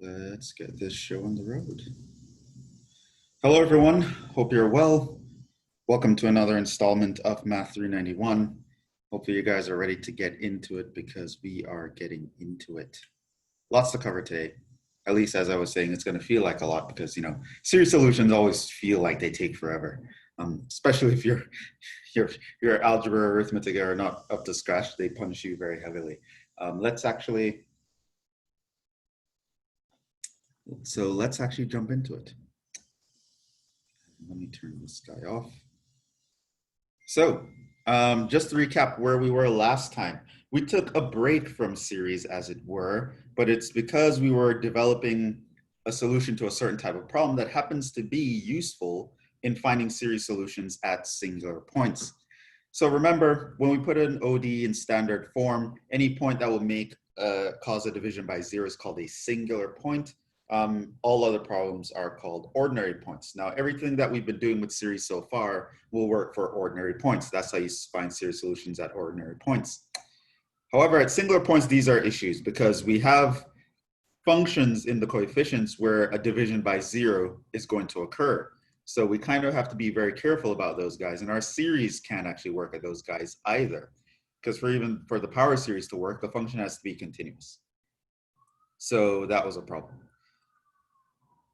Let's get this show on the road. Hello, everyone. Hope you're well. Welcome to another installment of Math 391. Hopefully you guys are ready to get into it because we are getting into it. Lots to cover today. At least as I was saying, it's going to feel like a lot because, series solutions always feel like they take forever. Especially if your algebra or arithmetic are not up to scratch, they punish you very heavily. Let's actually jump into it. Let me turn this guy off. So, just to recap where we were last time, we took a break from series, as it were, but it's because we were developing a solution to a certain type of problem that happens to be useful in finding series solutions at singular points. So remember, when we put an OD in standard form, any point that will cause a division by zero is called a singular point. All other problems are called ordinary points. Now, everything that we've been doing with series so far will work for ordinary points. That's how you find series solutions at ordinary points. However, at singular points, these are issues because we have functions in the coefficients where a division by zero is going to occur. So we kind of have to be very careful about those guys. And our series can't actually work at those guys either. Because for the power series to work, the function has to be continuous. So that was a problem.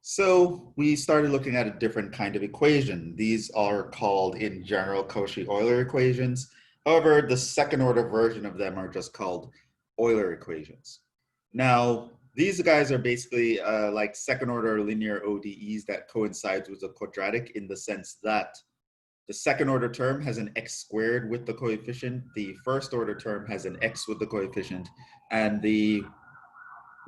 So we started looking at a different kind of equation. These are called, in general, Cauchy Euler equations. However, the second order version of them are just called Euler equations. Now, these guys are basically like second order linear ODEs that coincides with a quadratic in the sense that the second order term has an x squared with the coefficient, the first order term has an x with the coefficient, and the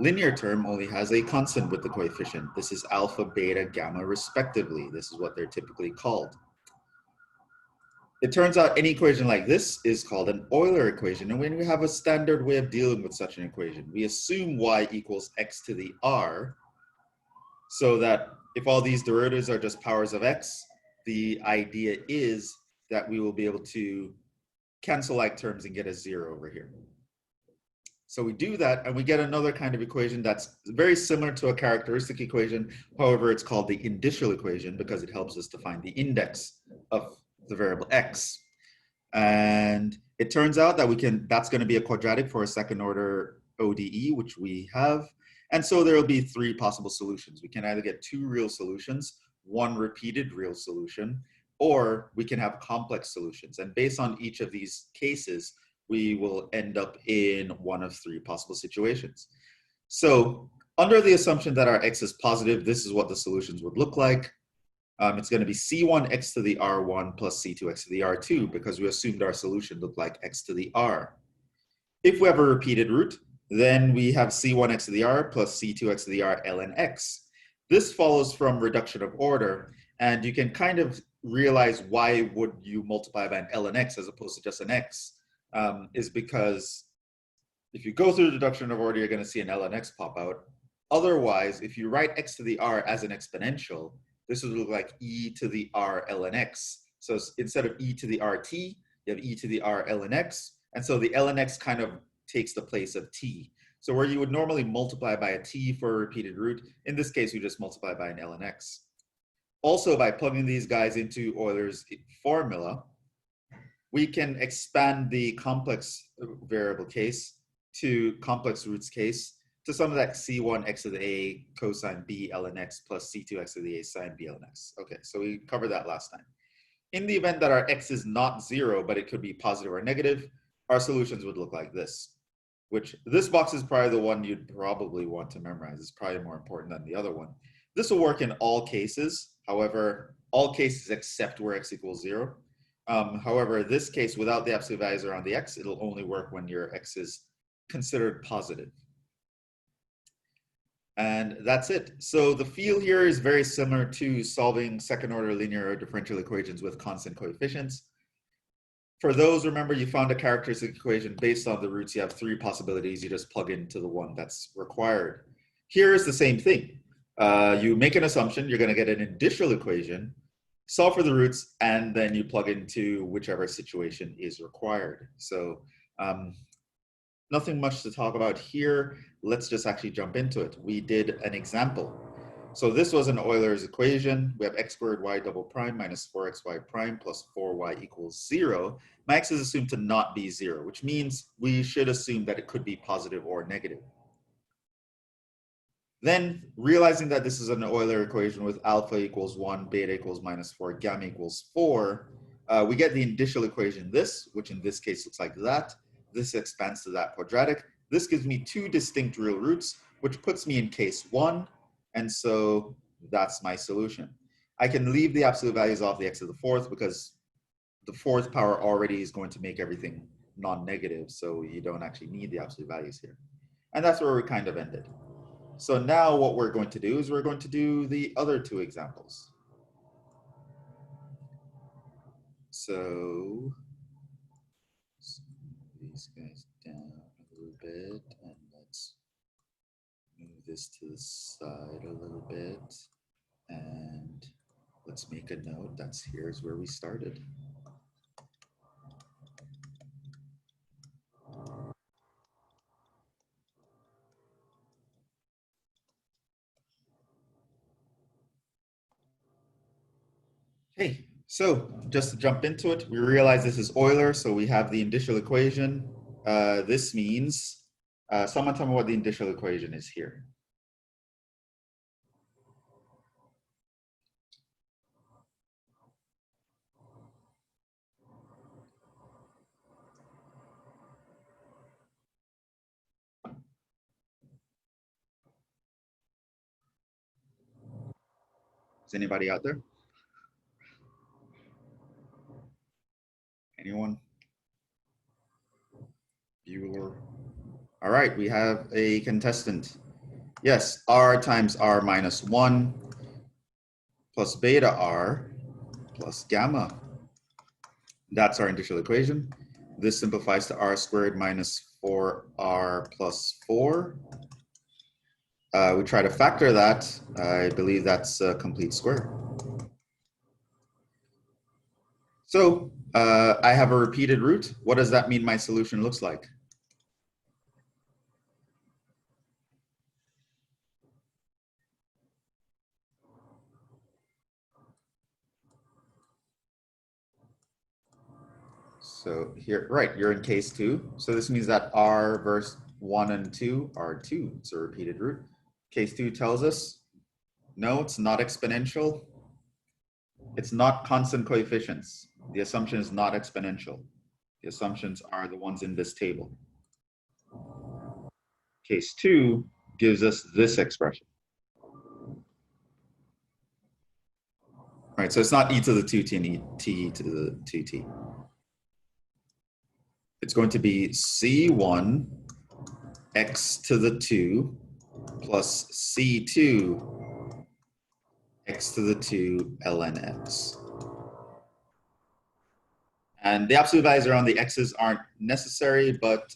linear term only has a constant with the coefficient. This is alpha, beta, gamma, respectively. This is what they're typically called. It turns out any equation like this is called an Euler equation. And when we have a standard way of dealing with such an equation, we assume y equals x to the r, so that if all these derivatives are just powers of x, the idea is that we will be able to cancel like terms and get a zero over here. So we do that, and we get another kind of equation that's very similar to a characteristic equation. However, it's called the indicial equation because it helps us to find the index of the variable x. And it turns out that that's going to be a quadratic for a second order ODE, which we have. And so there will be three possible solutions. We can either get two real solutions, one repeated real solution, or we can have complex solutions. And based on each of these cases, we will end up in one of three possible situations. So under the assumption that our x is positive, this is what the solutions would look like. It's going to be c1x to the r1 plus c2x to the r2 because we assumed our solution looked like x to the r. If we have a repeated root, then we have c1x to the r plus c2x to the r ln x. This follows from reduction of order, and you can kind of realize why would you multiply by an ln x as opposed to just an x. Is because if you go through the deduction of order, you're going to see an ln x pop out. Otherwise, if you write x to the r as an exponential, this would look like e to the r ln x. So instead of e to the rt, you have e to the r ln x. And so the ln x kind of takes the place of t. So where you would normally multiply by a t for a repeated root, in this case, we just multiply by an ln x. Also, by plugging these guys into Euler's formula, we can expand the complex variable case to complex roots case to something like c1 x to the a cosine b ln x plus c2 x to the a sine b ln x. Okay, so we covered that last time. In the event that our x is not zero, but it could be positive or negative, our solutions would look like this, which this box is probably the one you'd probably want to memorize. It's probably more important than the other one. This will work in all cases. However, all cases except where x equals zero. However, this case, without the absolute values around the x, it'll only work when your x is considered positive. And that's it. So the feel here is very similar to solving second order linear differential equations with constant coefficients. For those, remember, you found a characteristic equation based on the roots. You have three possibilities. You just plug into the one that's required. Here is the same thing. You make an assumption. You're going to get an indicial equation, solve for the roots, and then you plug into whichever situation is required. So nothing much to talk about here. let's just actually jump into it. We did an example. So this was an Euler's equation. We have x squared y double prime minus 4xy prime plus 4y equals 0. My x is assumed to not be 0, which means we should assume that it could be positive or negative. Then, realizing that this is an Euler equation with alpha equals 1, beta equals minus 4, gamma equals 4, we get the indicial equation this, which in this case looks like that. This expands to that quadratic. This gives me two distinct real roots, which puts me in case 1. And so that's my solution. I can leave the absolute values off the x to the fourth because the fourth power already is going to make everything non-negative. So you don't actually need the absolute values here. And that's where we kind of ended. So now what we're going to do is we're going to do the other two examples. So move these guys down a little bit, and let's move this to the side a little bit. And let's make a note that's here's where we started. Okay, so just to jump into it, we realize this is Euler, so we have the indicial equation. This means, someone tell me what the indicial equation is here. Is anybody out there? Anyone? Euler. All right, we have a contestant. Yes, r times r minus 1 plus beta r plus gamma. That's our indicial equation. This simplifies to r squared minus 4r plus 4. We try to factor that. I believe that's a complete square. So I have a repeated root. What does that mean my solution looks like? So here, right, you're in case 2. So this means that r versus 1 and 2 are 2. It's a repeated root. Case 2 tells us, no, it's not exponential. It's not constant coefficients. The assumption is not exponential. The assumptions are the ones in this table. Case 2 gives us this expression. Right, so it's not e to the 2t and t to the 2t. It's going to be c1 x to the 2 plus c2 x to the 2 ln x. And the absolute values around the x's aren't necessary, but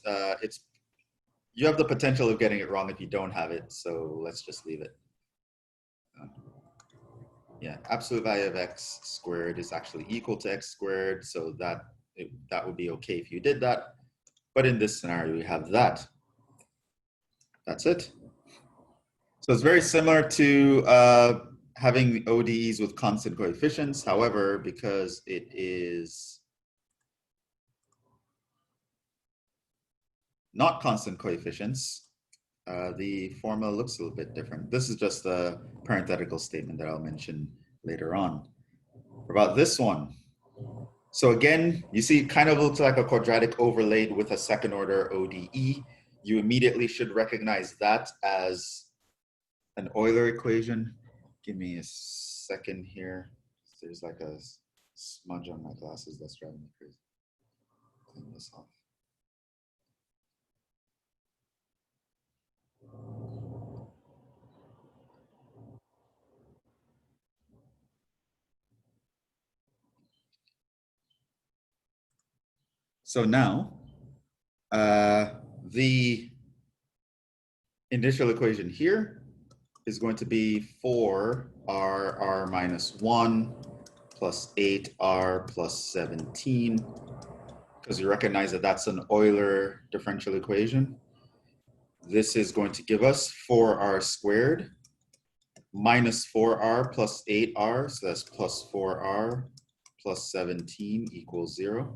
you have the potential of getting it wrong if you don't have it, so let's just leave it. Yeah, absolute value of x squared is actually equal to x squared, so that would be okay if you did that. But in this scenario, we have that. That's it. So it's very similar to having ODEs with constant coefficients. However, because it is not constant coefficients, the formula looks a little bit different. This is just a parenthetical statement that I'll mention later on. About this one. So again, you see it kind of looks like a quadratic overlaid with a second order ODE. You immediately should recognize that as an Euler equation. Give me a second here. There's like a smudge on my glasses that's driving me crazy. Clean this off. So now, the indicial equation here is going to be 4r minus 1 plus 8r plus 17, because you recognize that that's an Euler differential equation. This is going to give us 4r squared minus 4r plus 8r, so that's plus 4r plus 17 equals 0.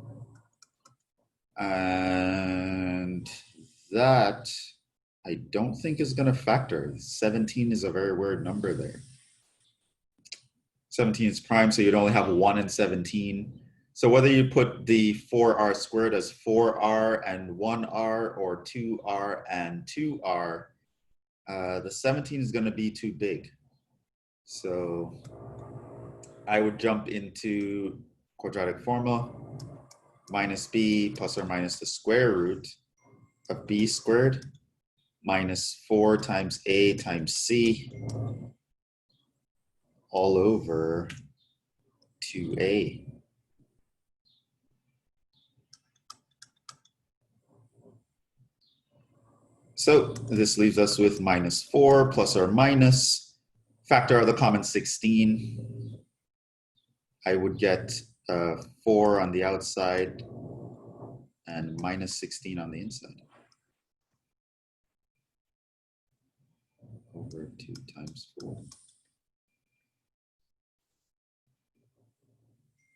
And that I don't think is going to factor. 17 is a very weird number there. 17 is prime, so you'd only have 1 and 17. So whether you put the 4r squared as 4r and 1r or 2r and 2r, the 17 is going to be too big. So I would jump into quadratic formula, minus b plus or minus the square root of b squared minus 4 times a times c all over 2a. So this leaves us with minus 4 plus or minus, factor of the common 16. I would get 4 on the outside and minus 16 on the inside. Over 2 times 4.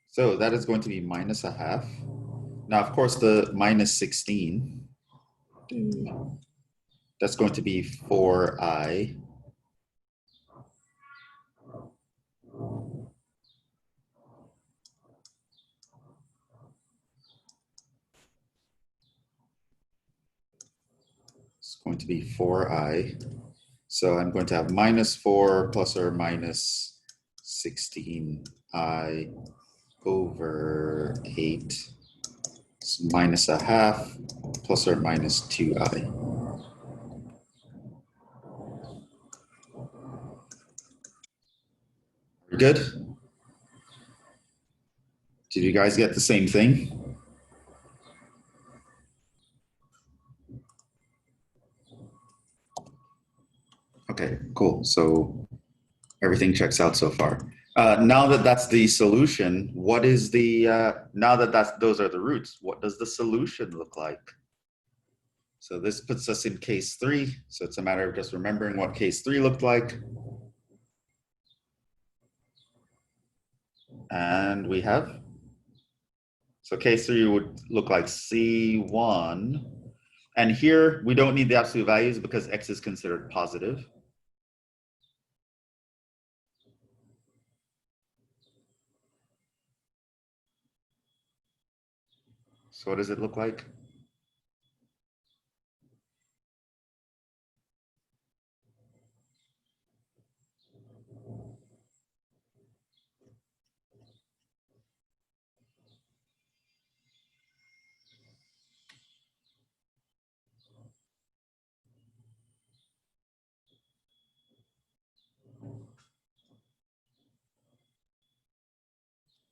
So that is going to be minus a half. Now, of course, the minus 16, that's going to be 4i. It's going to be 4i. So I'm going to have minus 4 plus or minus 16i over 8. It's minus a half plus or minus 2i. Good? Did you guys get the same thing? Okay, cool. So everything checks out so far. Now that that's the solution, what is the, now that those are the roots, what does the solution look like? So this puts us in case 3. So it's a matter of just remembering what case 3 looked like. And we have, so case 3 would look like C1. And here we don't need the absolute values because x is considered positive. So what does it look like?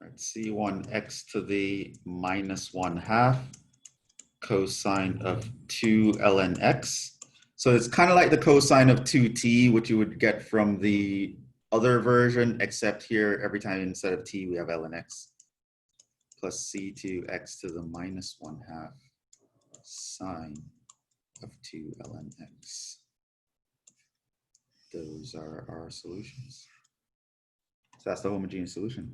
Right, C1x to the minus 1/2 cosine of 2 ln x. So it's kind of like the cosine of 2t, which you would get from the other version, except here, every time instead of t, we have ln x, plus c2x to the minus 1/2 sine of 2 ln x. Those are our solutions. So that's the homogeneous solution.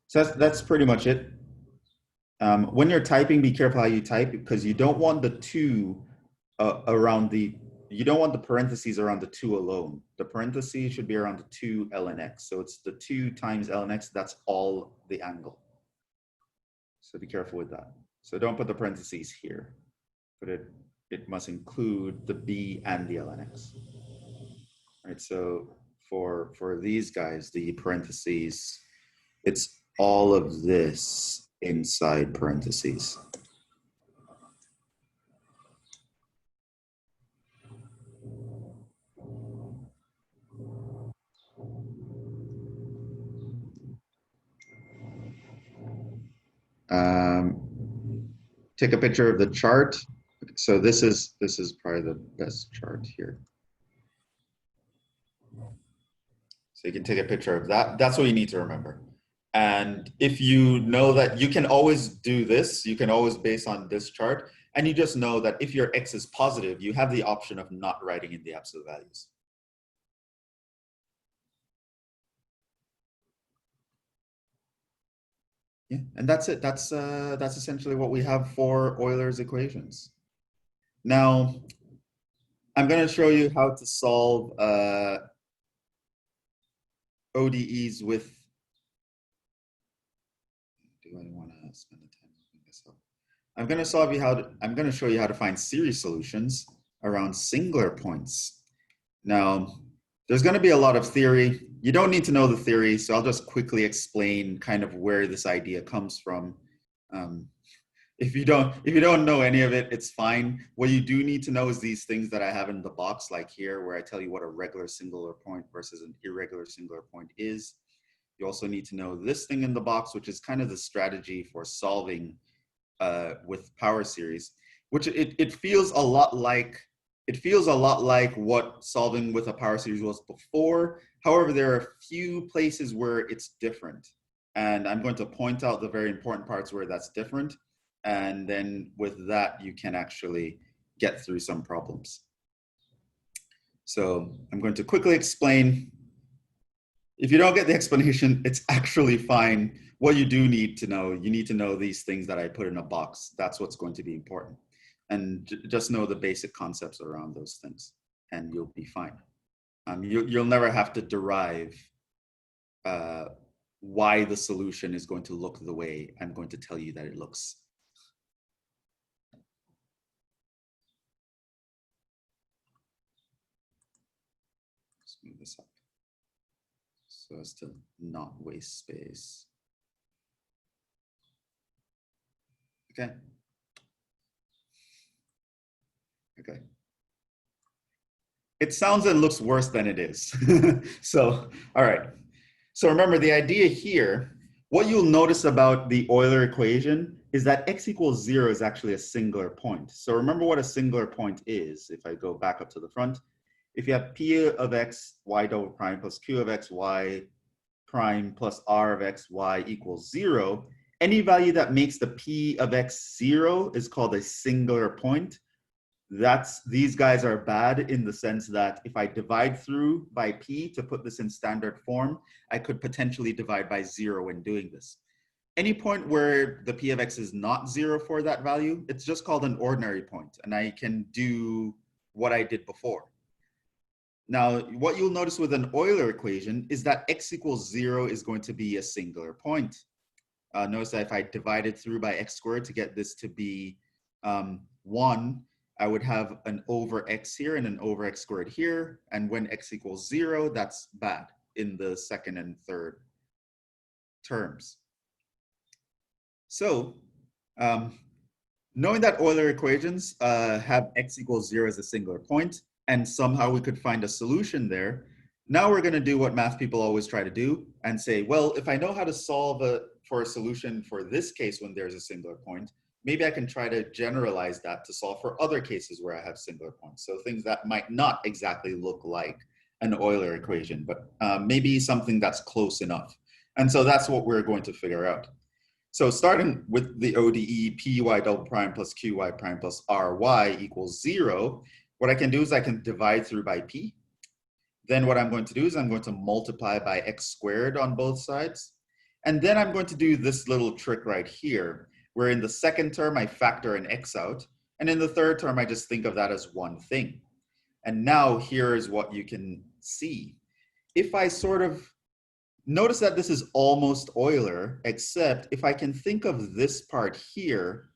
So that's pretty much it. When you're typing, be careful how you type because you don't want the 2 around the, you don't want the parentheses around the 2 alone. The parentheses should be around the 2 ln x. So it's the 2 times ln x, that's all the angle. So be careful with that. So don't put the parentheses here, but it must include the b and the ln x. All right, so for these guys, the parentheses, it's all of this inside parentheses. Take a picture of the chart. So this is probably the best chart here. So you can take a picture of that. That's what you need to remember. And if you know that you can always do this, you can always base on this chart. And you just know that if your x is positive, you have the option of not writing in the absolute values. Yeah, and that's it. That's essentially what we have for Euler's equations. Now, I'm going to show you how to solve ODEs with. Do I want to spend the time looking this up? I'm going to show you how to find series solutions around singular points. Now, there's going to be a lot of theory. You don't need to know the theory, so I'll just quickly explain kind of where this idea comes from. If you don't know any of it, it's fine. What you do need to know is these things that I have in the box, like here, where I tell you what a regular singular point versus an irregular singular point is. You also need to know this thing in the box, which is kind of the strategy for solving with power series, which it feels a lot like what solving with a power series was before. However, there are a few places where it's different, and I'm going to point out the very important parts where that's different. And then with that, you can actually get through some problems. So I'm going to quickly explain. If you don't get the explanation, it's actually fine. What you do need to know, you need to know these things that I put in a box. That's what's going to be important. And just know the basic concepts around those things, and you'll be fine. You'll never have to derive why the solution is going to look the way I'm going to tell you that it looks. Let's move this up so as to not waste space. Okay. Okay. It sounds and looks worse than it is. So, all right. So remember the idea here, what you'll notice about the Euler equation is that x equals 0 is actually a singular point. So remember what a singular point is. If I go back up to the front, if you have p of x y double prime plus q of x y prime plus r of x y equals 0, any value that makes the p of x 0 is called a singular point. These guys are bad in the sense that if I divide through by p to put this in standard form, I could potentially divide by 0 when doing this. Any point where the p of x is not 0 for that value, it's just called an ordinary point, and I can do what I did before. Now, what you'll notice with an Euler equation is that x equals 0 is going to be a singular point. Notice that if I divided through by x squared to get this to be 1, I would have an over x here and an over x squared here. And when x equals 0, that's bad in the second and third terms. So knowing that Euler equations have x equals 0 as a singular point, and somehow we could find a solution there, now we're going to do what math people always try to do and say, well, if I know how to solve for a solution for this case when there's a singular point, maybe I can try to generalize that to solve for other cases where I have singular points. So things that might not exactly look like an Euler equation, but maybe something that's close enough. And so that's what we're going to figure out. So starting with the ODE py double prime plus qy prime plus ry equals 0, what I can do is I can divide through by p. Then what I'm going to do is I'm going to multiply by x squared on both sides. And then I'm going to do this little trick right here, where in the second term, I factor an x out. And in the third term, I just think of that as one thing. And now here is what you can see. If I sort of notice that this is almost Euler, except if I can think of this part here,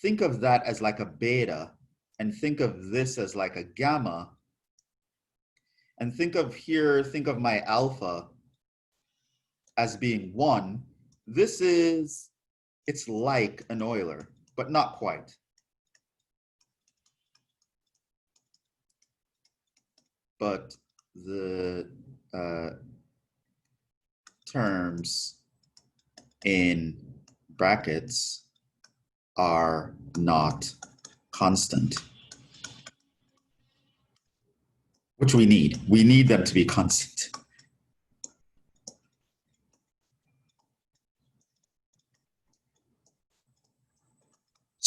think of that as like a beta, and think of this as like a gamma, and think of my alpha as being 1. It's like an Euler, but not quite. But the terms in brackets are not constant, which we need. We need them to be constant.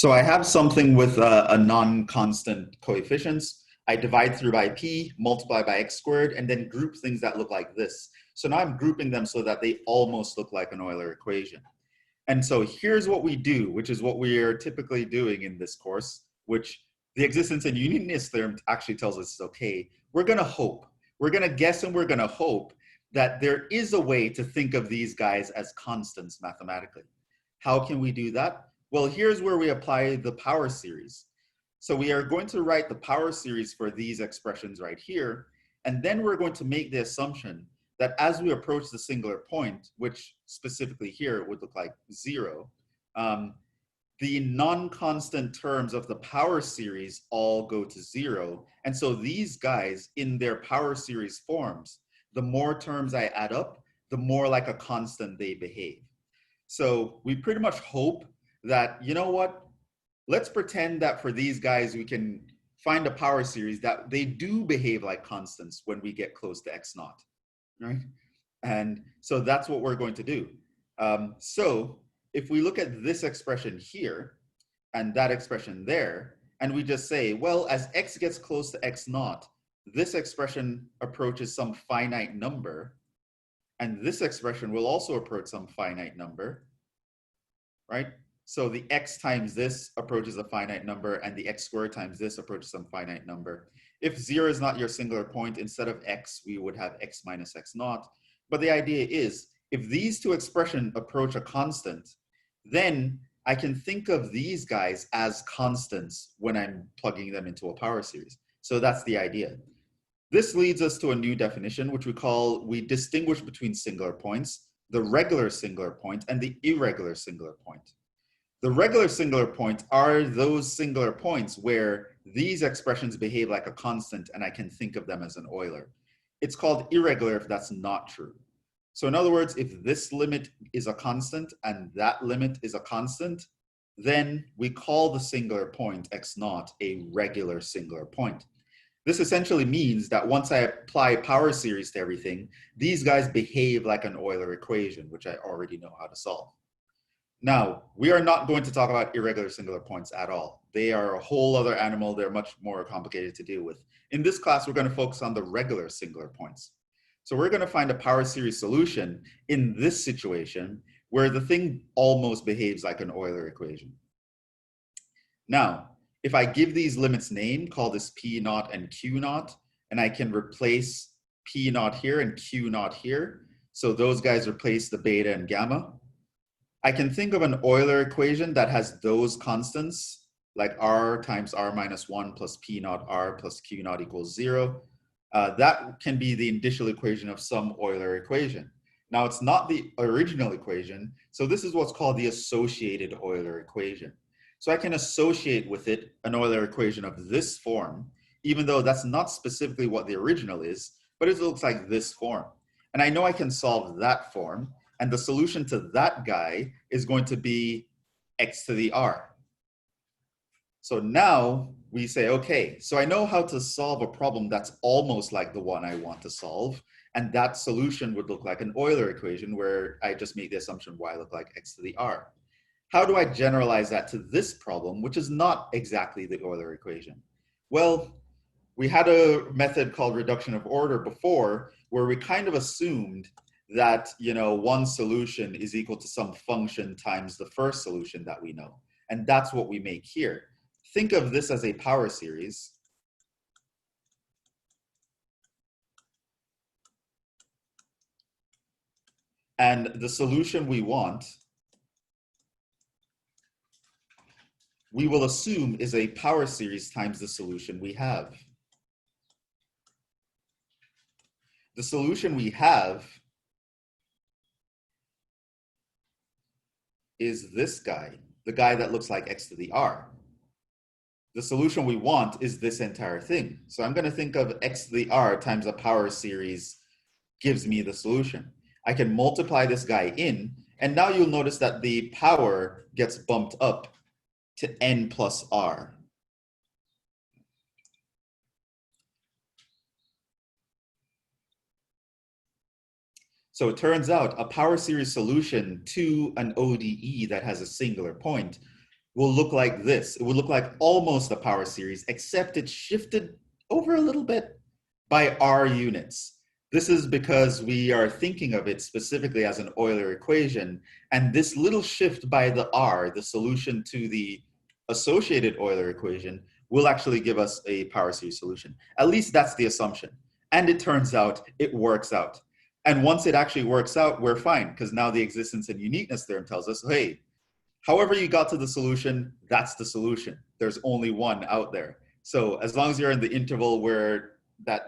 So I have something with a non-constant coefficients. I divide through by p, multiply by x squared, and then group things that look like this. So now I'm grouping them so that they almost look like an Euler equation. And so here's what we do, which is what we are typically doing in this course, which the existence and uniqueness theorem actually tells us is okay. We're going to hope. We're going to guess and we're going to hope that there is a way to think of these guys as constants mathematically. How can we do that? Well, here's where we apply the power series. So we are going to write the power series for these expressions right here, and then we're going to make the assumption that as we approach the singular point, which specifically here would look like 0, the non-constant terms of the power series all go to 0. And so these guys in their power series forms, the more terms I add up, the more like a constant they behave. So we pretty much hope that, you know what, let's pretend that for these guys, we can find a power series that they do behave like constants when we get close to x naught, right? And so that's what we're going to do. So if we look at this expression here and that expression there, and we just say, well, as x gets close to x naught, this expression approaches some finite number, and this expression will also approach some finite number, right? So the x times this approaches a finite number, and the x squared times this approaches some finite number. If 0 is not your singular point, instead of x, we would have x minus x naught. But the idea is, if these two expressions approach a constant, then I can think of these guys as constants when I'm plugging them into a power series. So that's the idea. This leads us to a new definition, which we distinguish between singular points, the regular singular point and the irregular singular point. The regular singular points are those singular points where these expressions behave like a constant and I can think of them as an Euler. It's called irregular if that's not true. So in other words, if this limit is a constant and that limit is a constant, then we call the singular point x naught a regular singular point. This essentially means that once I apply power series to everything, these guys behave like an Euler equation, which I already know how to solve. Now, we are not going to talk about irregular singular points at all. They are a whole other animal. They're much more complicated to deal with. In this class, we're going to focus on the regular singular points. So we're going to find a power series solution in this situation where the thing almost behaves like an Euler equation. Now, if I give these limits name, call this P naught and Q naught, and I can replace P naught here and Q naught here. So those guys replace the beta and gamma. I can think of an Euler equation that has those constants, like r times r minus 1 plus p naught r plus q naught equals 0. That can be the indicial equation of some Euler equation. Now, it's not the original equation, so this is what's called the associated Euler equation. So I can associate with it an Euler equation of this form, even though that's not specifically what the original is, but it looks like this form. And I know I can solve that form, and the solution to that guy is going to be x to the r. So now we say, okay, so I know how to solve a problem that's almost like the one I want to solve, and that solution would look like an Euler equation where I just make the assumption y look like x to the r. How do I generalize that to this problem, which is not exactly the Euler equation? Well, we had a method called reduction of order before, where we kind of assumed that, you know, one solution is equal to some function times the first solution that we know. And that's what we make here. Think of this as a power series. And the solution we want, we will assume is a power series times the solution we have. The solution we have is this guy, the guy that looks like x to the r. The solution we want is this entire thing. So I'm going to think of x to the r times a power series gives me the solution. I can multiply this guy in, and now you'll notice that the power gets bumped up to n plus r. So it turns out a power series solution to an ODE that has a singular point will look like this. It would look like almost a power series, except it's shifted over a little bit by r units. This is because we are thinking of it specifically as an Euler equation, and this little shift by the r, the solution to the associated Euler equation, will actually give us a power series solution. At least that's the assumption. And it turns out it works out. And once it actually works out, we're fine, because now the existence and uniqueness theorem tells us, hey, however you got to the solution, that's the solution. There's only one out there. So as long as you're in the interval where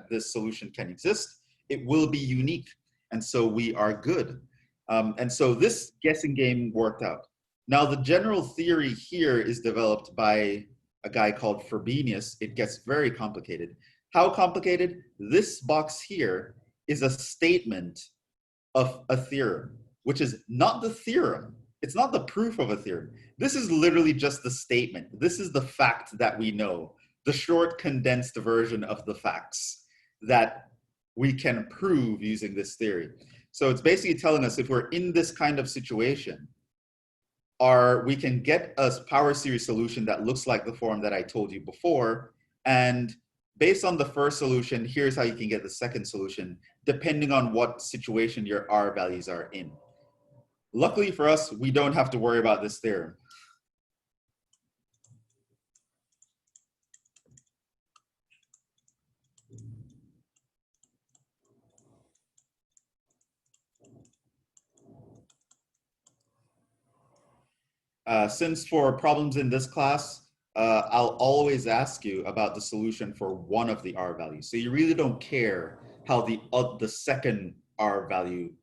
this solution can exist, it will be unique. And so we are good. And so this guessing game worked out. Now the general theory here is developed by a guy called Frobenius. It gets very complicated. How complicated? This box here is a statement of a theorem, which is not the theorem. It's not the proof of a theorem. This is literally just the statement. This is the fact that we know, the short condensed version of the facts that we can prove using this theory. So it's basically telling us if we're in this kind of situation, we can get a power series solution that looks like the form that I told you before. And based on the first solution, here's how you can get the second solution, depending on what situation your R values are in. Luckily for us, we don't have to worry about this theorem. Since for problems in this class, I'll always ask you about the solution for one of the R values. So you really don't care how the second R value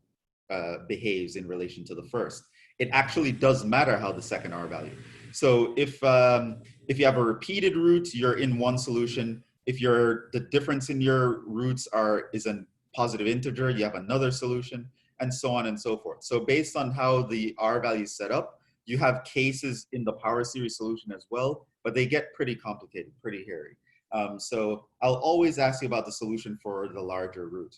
behaves in relation to the first. It actually does matter how the second R value. So if you have a repeated root, you're in one solution. If the difference in your roots is a positive integer, you have another solution, and so on and so forth. So based on how the R value is set up, you have cases in the power series solution as well, but they get pretty complicated, pretty hairy. So I'll always ask you about the solution for the larger root.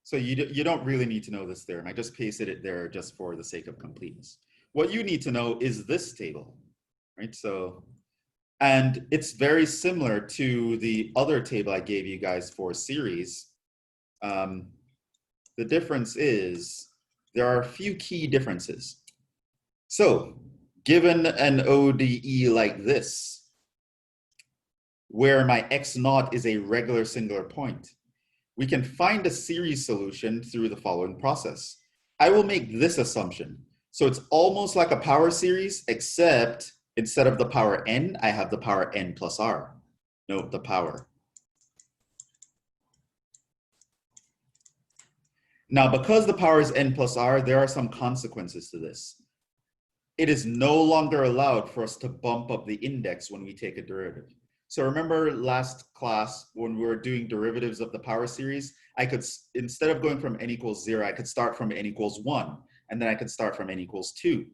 So you don't really need to know this theorem. I just pasted it there just for the sake of completeness. What you need to know is this table, right? So, and it's very similar to the other table I gave you guys for series. The difference is there are a few key differences. So given an ODE like this, where my x naught is a regular singular point, we can find a series solution through the following process. I will make this assumption. So it's almost like a power series, except instead of the power n, I have the power n plus r. Note the power. Now, because the power is n plus r, there are some consequences to this. It is no longer allowed for us to bump up the index when we take a derivative. So remember last class when we were doing derivatives of the power series, I could, instead of going from n equals 0, I could start from n equals 1, and then I could start from n equals 2.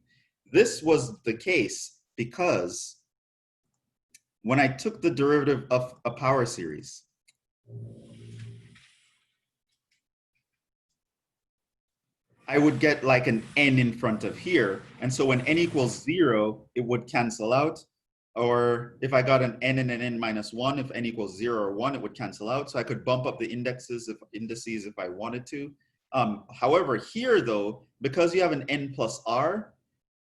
This was the case because when I took the derivative of a power series, I would get like an n in front of here. And so when n equals 0, it would cancel out. Or if I got an n and an n minus 1, if n equals 0 or 1, it would cancel out. So I could bump up the indices if I wanted to. However, here though, because you have an n plus r,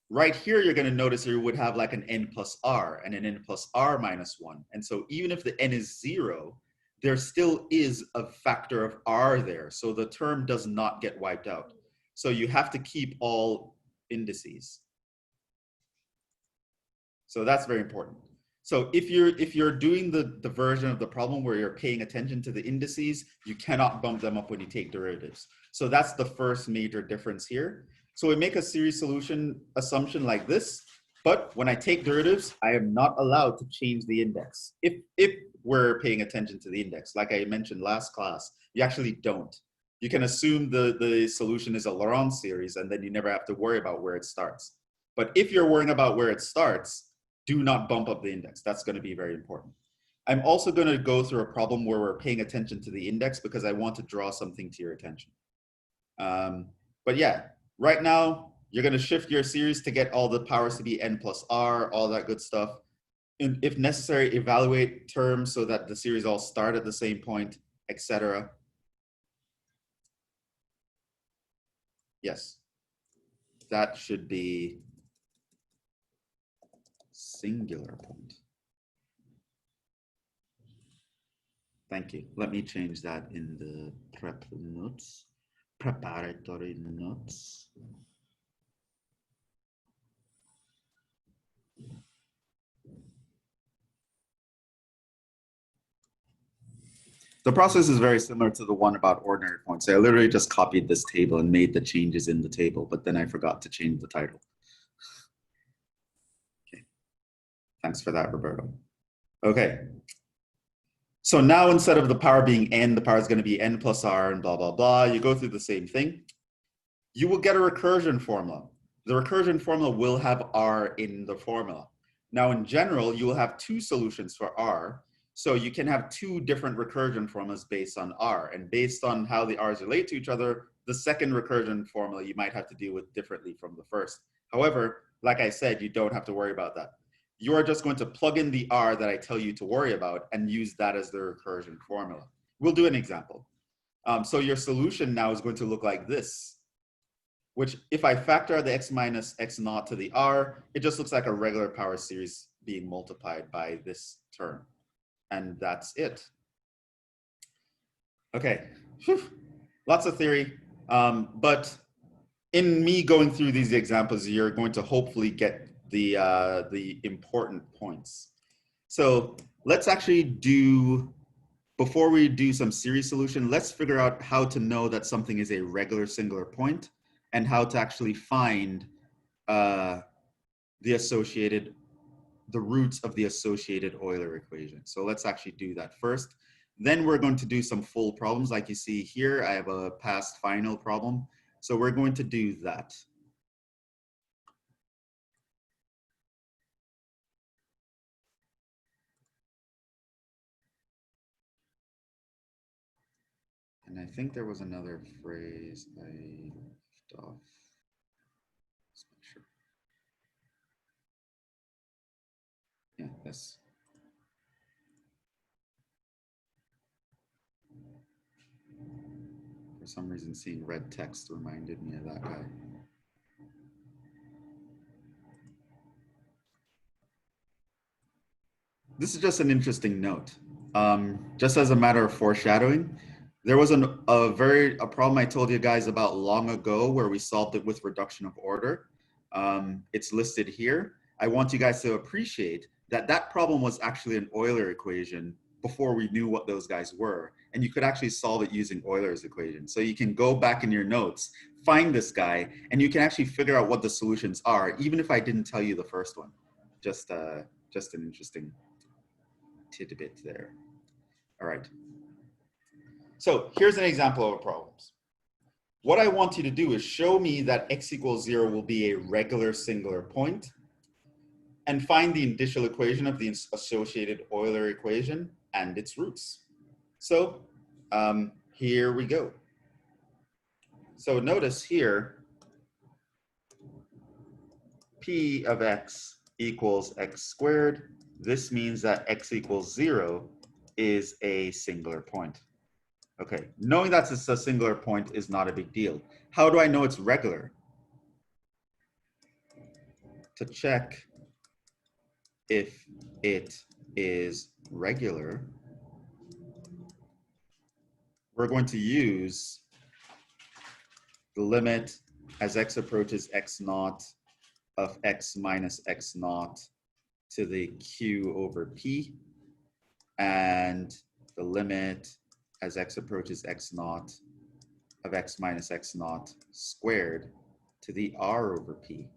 right here you're going to notice you would have like an n plus r and an n plus r minus 1. And so even if the n is 0, there still is a factor of r there. So the term does not get wiped out. So you have to keep all indices. So that's very important. So if you're doing the version of the problem where you're paying attention to the indices, you cannot bump them up when you take derivatives. So that's the first major difference here. So we make a series solution assumption like this, but when I take derivatives, I am not allowed to change the index. If we're paying attention to the index, like I mentioned last class, you actually don't. You can assume the solution is a Laurent series, and then you never have to worry about where it starts. But if you're worrying about where it starts, Do not bump up the index. That's going to be very important. I'm also going to go through a problem where we're paying attention to the index because I want to draw something to your attention. But yeah, right now, you're going to shift your series to get all the powers to be n plus r, all that good stuff. And if necessary, evaluate terms so that the series all start at the same point, etc. Yes, that should be singular point. Thank you. Let me change that in the prep notes, preparatory notes. The process is very similar to the one about ordinary points. I literally just copied this table and made the changes in the table, but then I forgot to change the title. Okay. Thanks for that, Roberto. Okay. So now instead of the power being n, the power is going to be n plus r and blah, blah, blah. You go through the same thing. You will get a recursion formula. The recursion formula will have r in the formula. Now, in general, you will have two solutions for r. So you can have two different recursion formulas based on r. And based on how the r's relate to each other, the second recursion formula you might have to deal with differently from the first. However, like I said, you don't have to worry about that. You are just going to plug in the r that I tell you to worry about and use that as the recursion formula. We'll do an example. So your solution now is going to look like this, which if I factor the x minus x naught to the r, it just looks like a regular power series being multiplied by this term. And that's it. Okay, whew. Lots of theory, but in me going through these examples, you're going to hopefully get the important points. So let's actually do, before we do some series solution, let's figure out how to know that something is a regular singular point and how to actually find the roots of the associated Euler equation. So let's actually do that first. Then we're going to do some full problems. Like you see here, I have a past final problem. So we're going to do that. And I think there was another phrase I left off. Let's make sure. Yeah, this. For some reason, seeing red text reminded me of that guy. This is just an interesting note. Just as a matter of foreshadowing, there was a problem I told you guys about long ago where we solved it with reduction of order. It's listed here. I want you guys to appreciate that that problem was actually an Euler equation before we knew what those guys were. And you could actually solve it using Euler's equation. So you can go back in your notes, find this guy, and you can actually figure out what the solutions are, even if I didn't tell you the first one. Just an interesting tidbit there. All right. So here's an example of a problem. What I want you to do is show me that x equals 0 will be a regular singular point and find the indicial equation of the associated Euler equation and its roots. So here we go. So notice here, p of x equals x squared. This means that x equals 0 is a singular point. Okay, knowing that it's a singular point is not a big deal. How do I know it's regular? To check if it is regular, we're going to use the limit as x approaches x naught of x minus x naught to the q over p, and the limit as x approaches x naught of x minus x naught squared to the r over p,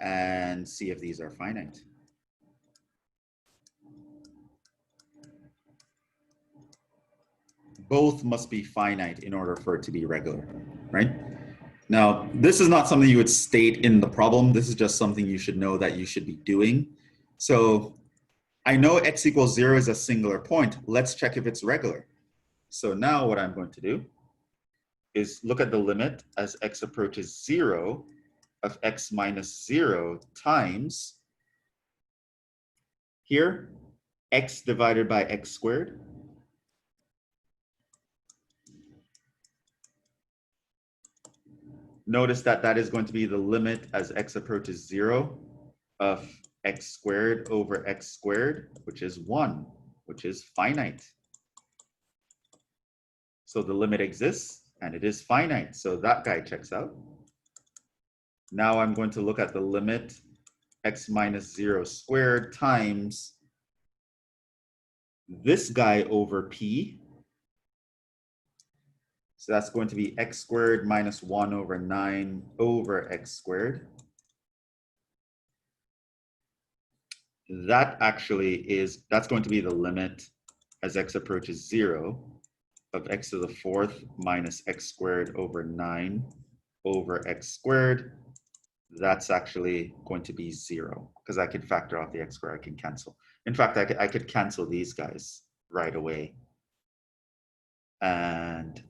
and see if these are finite. Both must be finite in order for it to be regular, right? Now, this is not something you would state in the problem. This is just something you should know that you should be doing. So I know x equals 0 is a singular point. Let's check if it's regular. So now what I'm going to do is look at the limit as x approaches 0 of x minus 0 times here, x divided by x squared. Notice that that is going to be the limit as x approaches 0 of x squared over x squared, which is 1, which is finite. So the limit exists and it is finite. So that guy checks out. Now I'm going to look at the limit x minus 0 squared times this guy over p. So that's going to be x squared minus 1 over 9 over x squared. That actually is, that's going to be the limit as x approaches 0 of x to the 4th minus x squared over 9 over x squared. That's actually going to be 0 because I could factor out the x squared, I can cancel. In fact, I could cancel these guys right away. And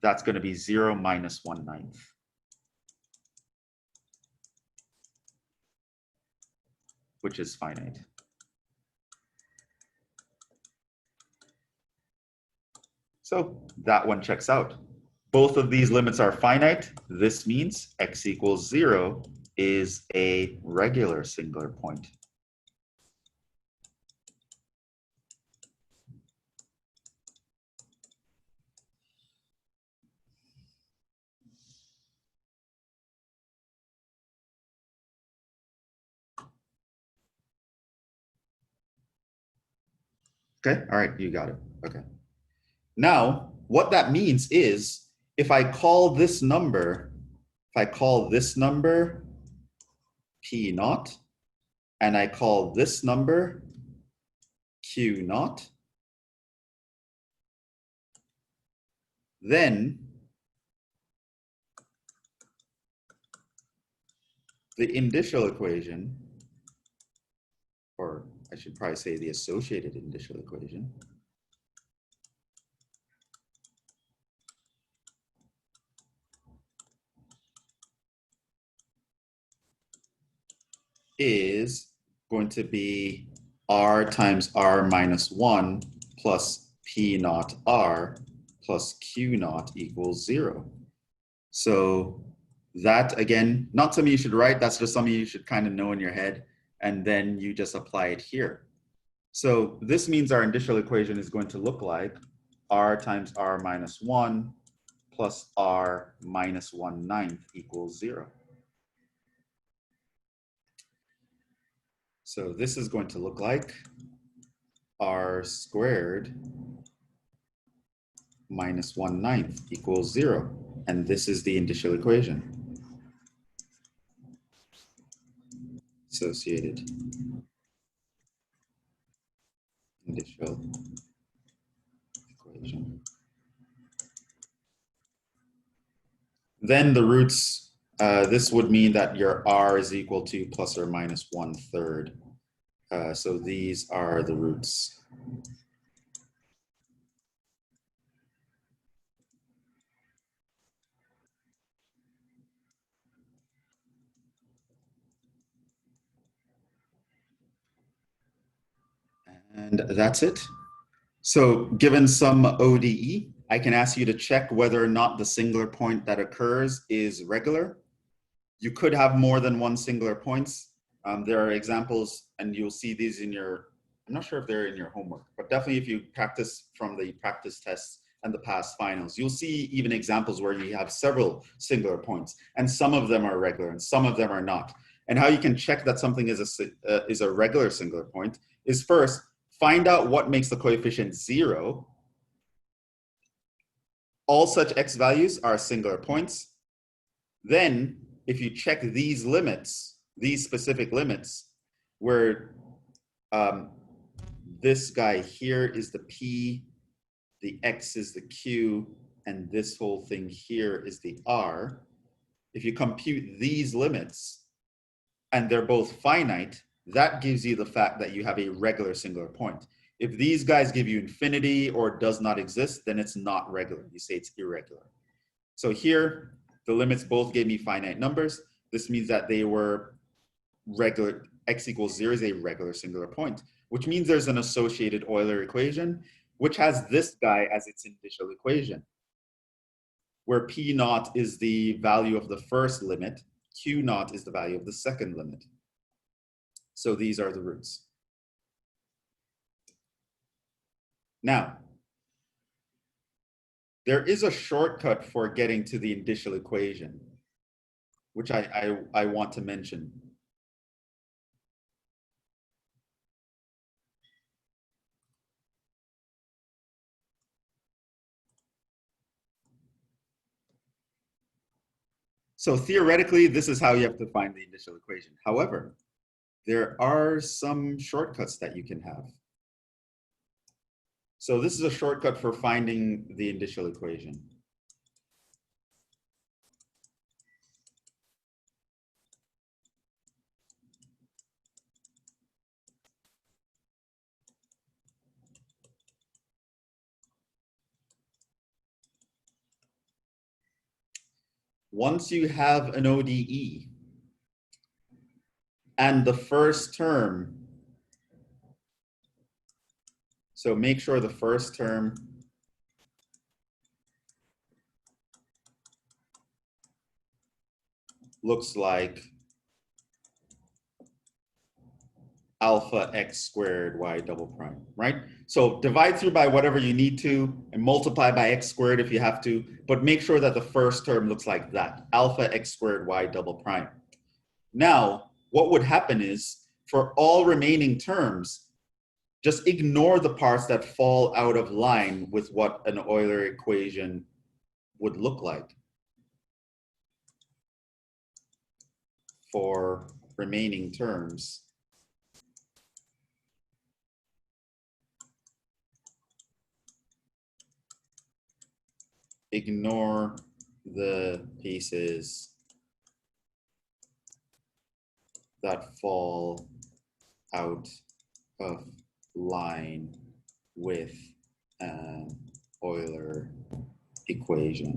that's going to be 0 minus 1/9. Which is finite. So that one checks out. Both of these limits are finite. This means x equals 0 is a regular singular point. Okay, all right, you got it. Okay. Now, what that means is if I call this number, P naught, and I call this number Q naught, then the indicial equation, or I should probably say the associated indicial equation, is going to be r times r minus 1 plus p naught r plus q naught equals 0. So that, again, not something you should write, that's just something you should kind of know in your head, and then you just apply it here. So this means our indicial equation is going to look like r times r minus 1 plus r minus 1/9 equals 0. So this is going to look like r squared minus 1/9 equals 0. And this is the indicial equation. Associated indicial equation. Then the roots, this would mean that your r is equal to plus or minus 1/3. So these are the roots. And that's it. So given some ODE, I can ask you to check whether or not the singular point that occurs is regular. You could have more than one singular points. There are examples, and you'll see these in your, I'm not sure if they're in your homework, but definitely if you practice from the practice tests and the past finals, you'll see even examples where you have several singular points, and some of them are regular and some of them are not. And how you can check that something is a regular singular point is first, find out what makes the coefficient 0. All such x values are singular points. Then, if you check these limits, these specific limits, where this guy here is the P, the X is the Q, and this whole thing here is the R. If you compute these limits, and they're both finite, that gives you the fact that you have a regular singular point. If these guys give you infinity or does not exist, then it's not regular. You say it's irregular. So here, the limits both gave me finite numbers. This means that they were regular. X equals 0 is a regular singular point, which means there's an associated Euler equation, which has this guy as its indicial equation, where P naught is the value of the first limit, Q naught is the value of the second limit. So these are the roots. Now, there is a shortcut for getting to the indicial equation, which I want to mention. So theoretically, this is how you have to find the indicial equation. However, there are some shortcuts that you can have. So this is a shortcut for finding the indicial equation. Once you have an ODE and the first term, so make sure the first term looks like alpha x squared y double prime, right? So divide through by whatever you need to and multiply by x squared if you have to, but make sure that the first term looks like that, alpha x squared y double prime. Now, what would happen is for all remaining terms, just ignore the parts that fall out of line with what an Euler equation would look like for remaining terms. Ignore the pieces that fall out of line with an Euler equation.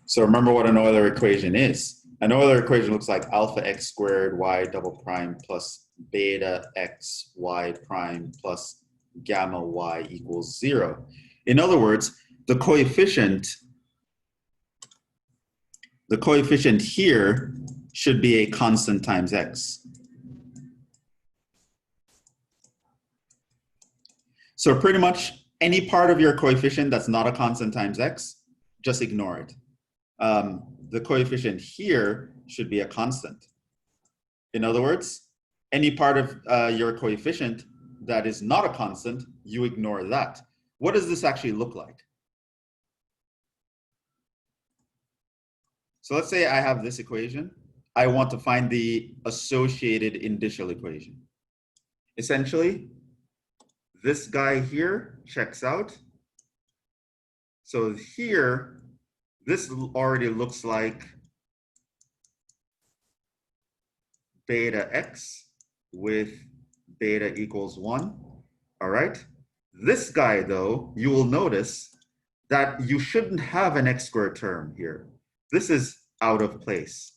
So remember what an Euler equation is. An Euler equation looks like alpha x squared y double prime plus beta x y prime plus gamma y equals 0. In other words, the coefficient here should be a constant times x. So pretty much any part of your coefficient that's not a constant times x, just ignore it. The coefficient here should be a constant. In other words, any part of your coefficient that is not a constant, you ignore that. What does this actually look like? So let's say I have this equation. I want to find the associated indicial equation. Essentially, this guy here checks out. So here, this already looks like beta x with beta equals 1. All right. This guy, though, you will notice that you shouldn't have an x squared term here. This is out of place.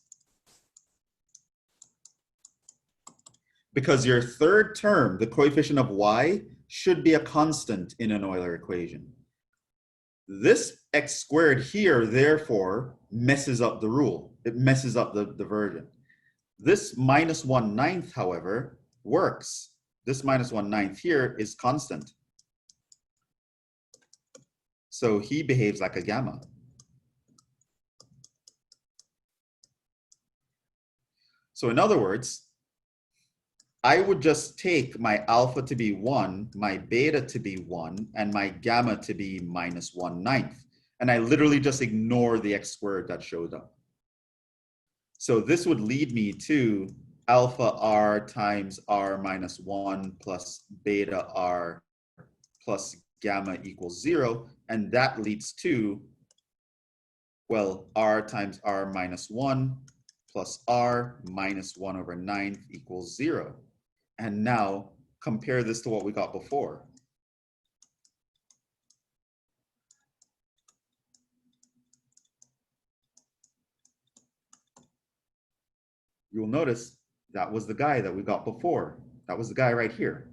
Because your third term, the coefficient of y, should be a constant in an Euler equation. This x squared here, therefore, messes up the rule. It messes up the version. This minus 1/9, however, works. This minus 1/9 here is constant. So he behaves like a gamma. So in other words, I would just take my alpha to be 1, my beta to be 1, and my gamma to be minus 1/9. And I literally just ignore the x squared that showed up. So this would lead me to alpha r times r minus 1 plus beta r plus gamma equals 0. And that leads to, well, r times r minus 1 plus r minus 1/9 equals 0. And now compare this to what we got before. You'll notice that was the guy that we got before. That was the guy right here.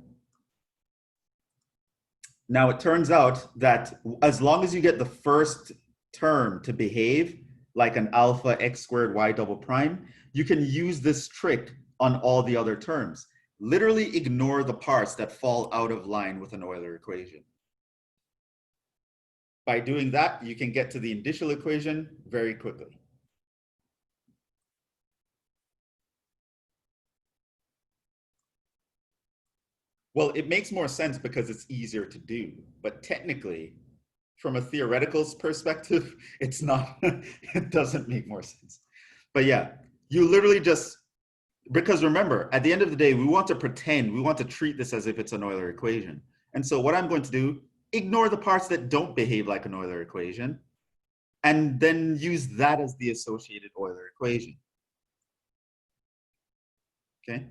Now it turns out that as long as you get the first term to behave like an alpha x squared y double prime, you can use this trick on all the other terms. Literally ignore the parts that fall out of line with an Euler equation. By doing that, you can get to the indicial equation very quickly. Well, it makes more sense because it's easier to do, but technically, from a theoretical perspective, it's not, it doesn't make more sense. But yeah, you literally just, because remember, at the end of the day, we want to pretend, we want to treat this as if it's an Euler equation. And so what I'm going to do, ignore the parts that don't behave like an Euler equation, and then use that as the associated Euler equation. Okay?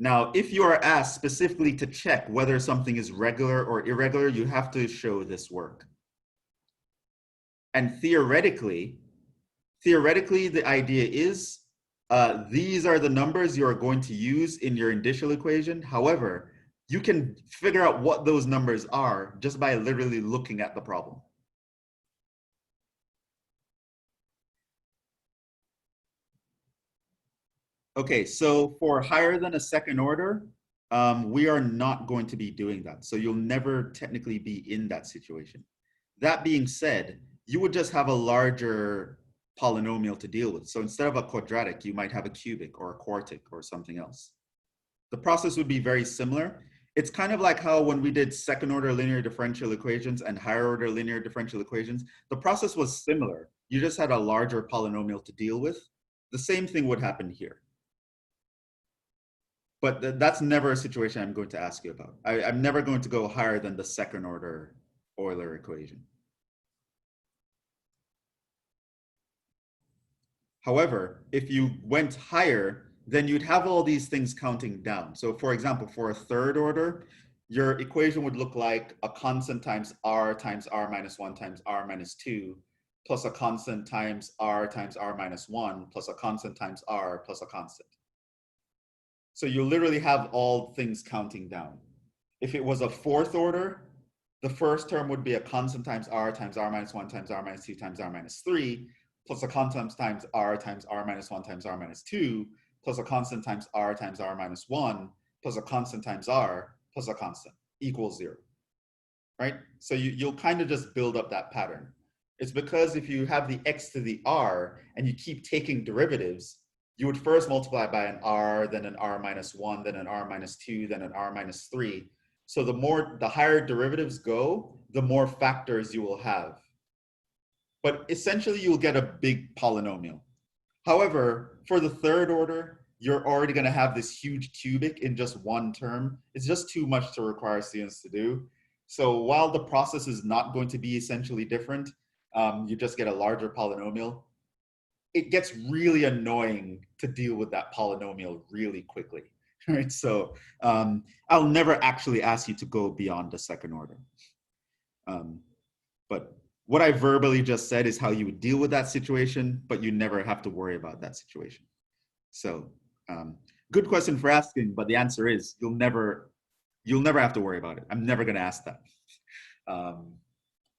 Now, if you are asked specifically to check whether something is regular or irregular, you have to show this work. And theoretically, the idea is these are the numbers you are going to use in your indicial equation. However, you can figure out what those numbers are just by literally looking at the problem. Okay, so for higher than a second order, we are not going to be doing that. So you'll never technically be in that situation. That being said, you would just have a larger polynomial to deal with. So instead of a quadratic, you might have a cubic or a quartic or something else. The process would be very similar. It's kind of like how when we did second order linear differential equations and higher order linear differential equations, the process was similar. You just had a larger polynomial to deal with. The same thing would happen here. But that's never a situation I'm going to ask you about. I'm never going to go higher than the second order Euler equation. However, if you went higher, then you'd have all these things counting down. So for example, for a third order, your equation would look like a constant times r minus 1 times r minus 2 plus a constant times r minus 1 plus a constant times r plus a constant. So you literally have all things counting down. If it was a fourth order, the first term would be a constant times r minus 1 times r minus 2 times r minus 3 plus a constant times r minus 1 times r minus 2 plus a constant times r minus 1 plus a constant times r plus a constant equals 0, right? So you'll kind of just build up that pattern. It's because if you have the x to the r and you keep taking derivatives, you would first multiply by an r, then an r minus 1, then an r minus 2, then an r minus 3. So the higher derivatives go, the more factors you will have. But essentially, you'll get a big polynomial. However, for the third order, you're already going to have this huge cubic in just one term. It's just too much to require students to do. So while the process is not going to be essentially different, you just get a larger polynomial. It gets really annoying to deal with that polynomial really quickly, right? So I'll never actually ask you to go beyond the second order. But what I verbally just said is how you would deal with that situation, but you never have to worry about that situation. So good question for asking, but the answer is you'll never have to worry about it. I'm never going to ask that.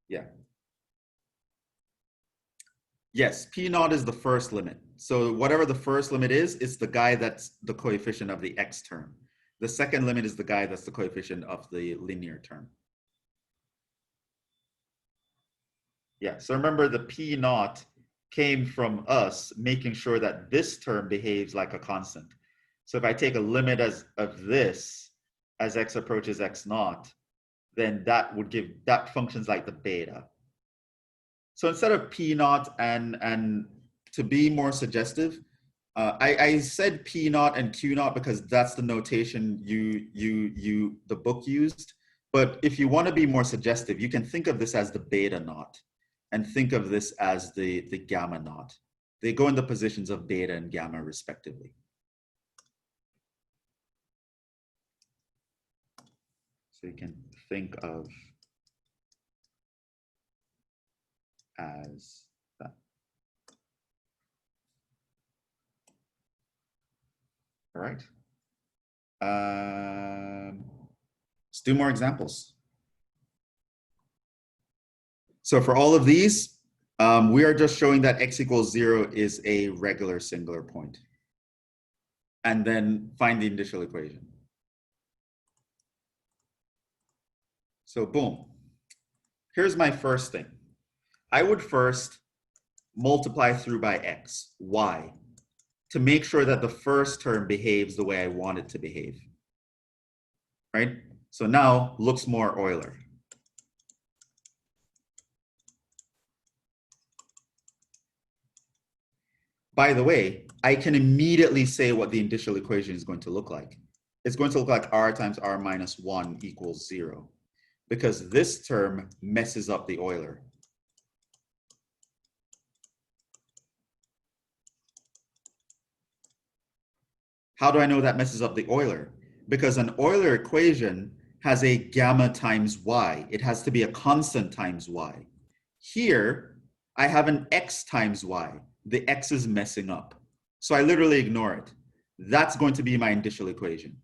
Yeah. Yes, P naught is the first limit. So whatever the first limit is, it's the guy that's the coefficient of the x term. The second limit is the guy that's the coefficient of the linear term. Yeah, so remember the P naught came from us making sure that this term behaves like a constant. So if I take a limit of this as x approaches x naught, then that functions like the beta. So instead of P naught and to be more suggestive, I said P naught and Q naught because that's the notation the book used. But if you want to be more suggestive, you can think of this as the beta naught and think of this as the gamma naught. They go in the positions of beta and gamma respectively. So you can think of as that. All right. Let's do more examples. So for all of these, we are just showing that x equals 0 is a regular singular point. And then find the indicial equation. So boom. Here's my first thing. I would first multiply through by x, y, to make sure that the first term behaves the way I want it to behave. Right? So now looks more Euler. By the way, I can immediately say what the indicial equation is going to look like. It's going to look like r times r minus 1 equals 0, because this term messes up the Euler. How do I know that messes up the Euler? Because an Euler equation has a gamma times y. It has to be a constant times y. Here, I have an x times y. The x is messing up. So I literally ignore it. That's going to be my indicial equation.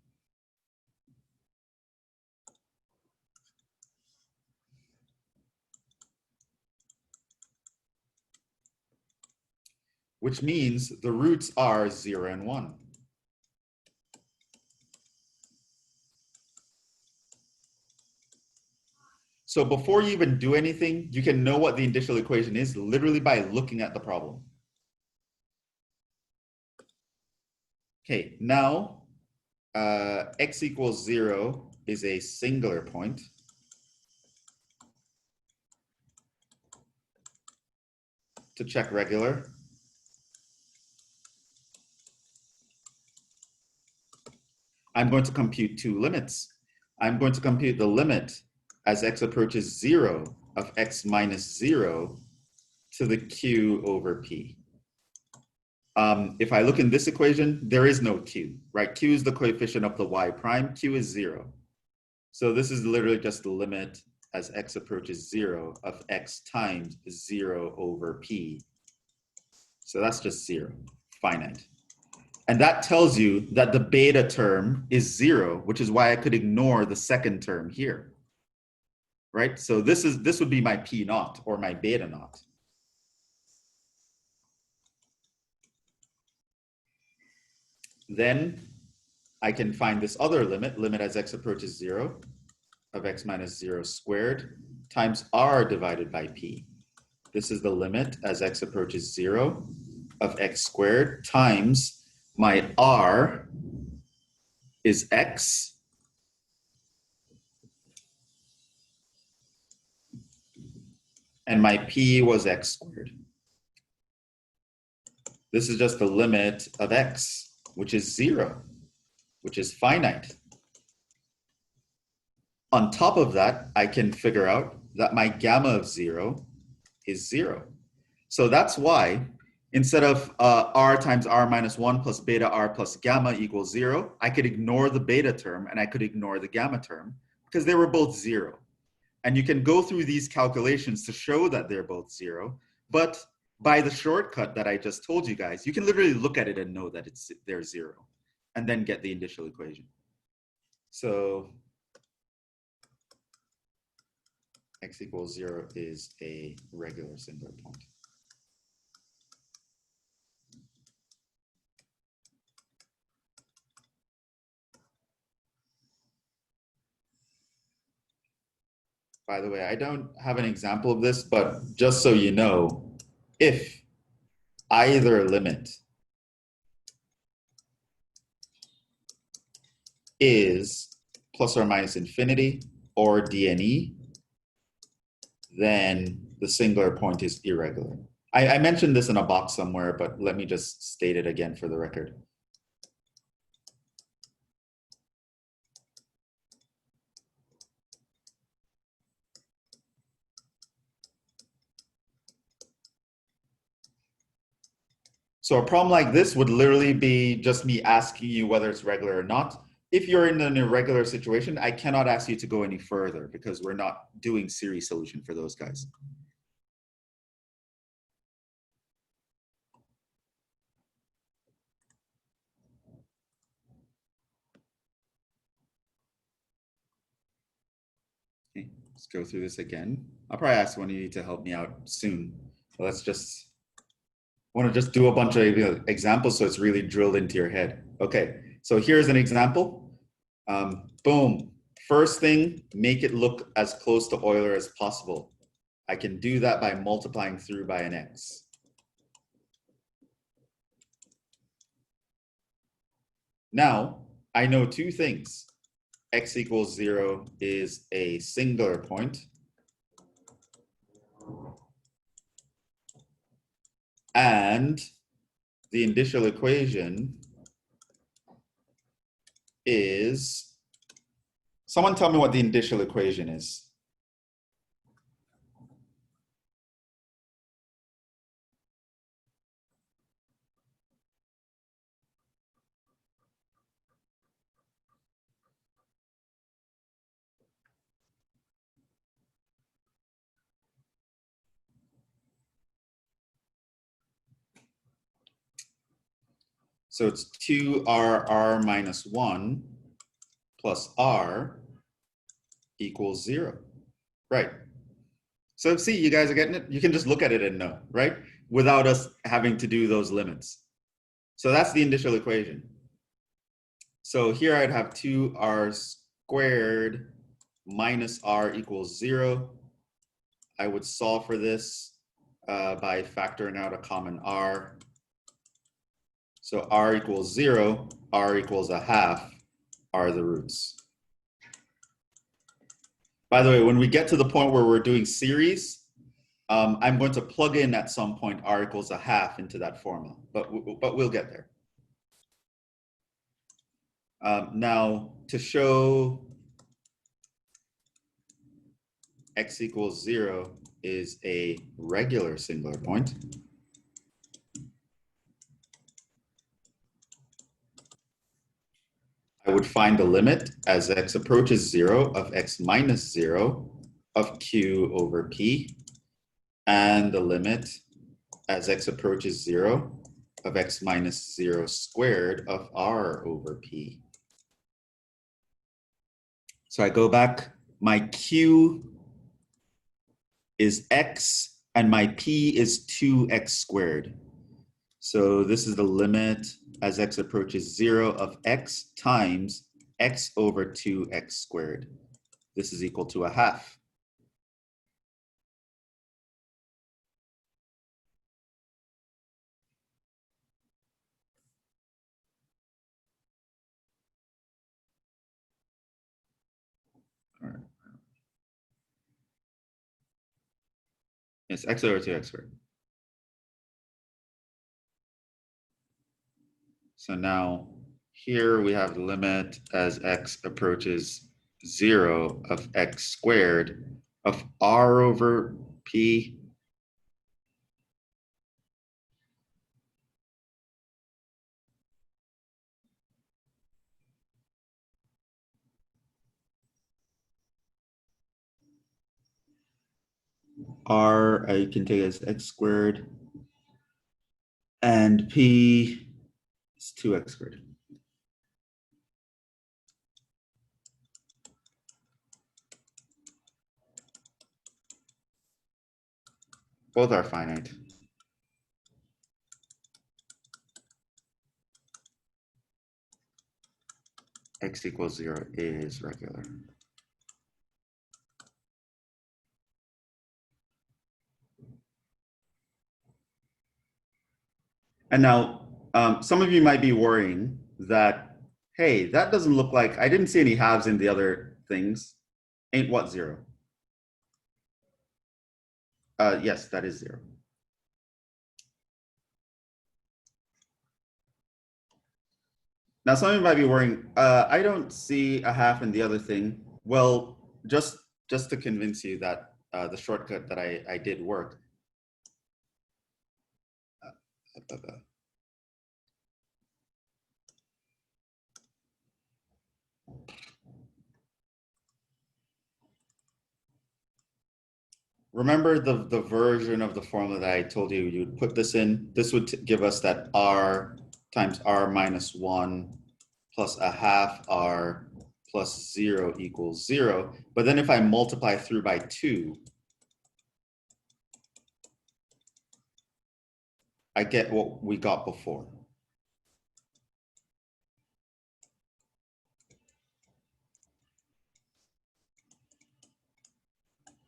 Which means the roots are 0 and 1. So before you even do anything, you can know what the indicial equation is literally by looking at the problem. Okay, now x equals 0 is a singular point. To check regular, I'm going to compute two limits. I'm going to compute the limit as x approaches 0 of x minus 0 to the q over p. If I look in this equation, there is no q, right? Q is the coefficient of the y prime, q is 0. So this is literally just the limit as x approaches 0 of x times 0 over p. So that's just 0, finite. And that tells you that the beta term is 0, which is why I could ignore the second term here, right? So this would be my p naught or my beta naught. Then I can find this other limit as x approaches 0 of x minus 0 squared times r divided by p. This is the limit as x approaches 0 of x squared times my r is x and my p was x squared. This is just the limit of x, which is 0, which is finite. On top of that, I can figure out that my gamma of 0 is 0. So that's why instead of r times r minus 1 plus beta r plus gamma equals 0, I could ignore the beta term and I could ignore the gamma term because they were both 0. And you can go through these calculations to show that they're both 0. But by the shortcut that I just told you guys, you can literally look at it and know that they're 0 and then get the indicial equation. So x equals 0 is a regular singular point. By the way, I don't have an example of this, but just so you know, if either limit is plus or minus infinity or DNE, then the singular point is irregular. I mentioned this in a box somewhere, but let me just state it again for the record. So a problem like this would literally be just me asking you whether it's regular or not. if you're in an irregular situation, I cannot ask you to go any further because we're not doing series solution for those guys. Okay, let's go through this again. I'll probably ask one of you to help me out soon. So let's just, want to just do a bunch of examples so it's really drilled into your head. Okay, so here's an example. Boom. First thing, make it look as close to Euler as possible. I can do that by multiplying through by an x. Now, I know two things. X equals 0 is a singular point. And the indicial equation is, someone tell me what the indicial equation is. So it's 2r minus 1 plus r equals 0. Right. So see, you guys are getting it? You can just look at it and know, right? Without us having to do those limits. So that's the indicial equation. So here I'd have 2r squared minus r equals 0. I would solve for this by factoring out a common r. So r equals 0, r equals a half are the roots. By the way, when we get to the point where we're doing series, I'm going to plug in at some point r equals a half into that formula, but we'll get there. Now, to show x equals 0 is a regular singular point, I would find the limit as x approaches 0 of x minus 0 of q over p, and the limit as x approaches 0 of x minus 0 squared of r over p. So I go back, my q is x and my p is 2x squared. So this is the limit as x approaches 0 of x times x over 2x squared. This is equal to a half. All right. It's x over 2x squared. So now here we have the limit as x approaches 0 of x squared of r over p. R I can take as x squared, and p is 2x squared. Both are finite. X equals 0 is regular. And now, some of you might be worrying that, hey, that doesn't look like, I didn't see any halves in the other things. Ain't what 0? Yes, that is 0. Now, some of you might be worrying, I don't see a half in the other thing. Well, just to convince you that the shortcut that I did work. remember the version of the formula that I told you, you'd put this in. This would give us that r times r minus 1 plus a half r plus 0 equals 0. But then if I multiply through by 2, I get what we got before.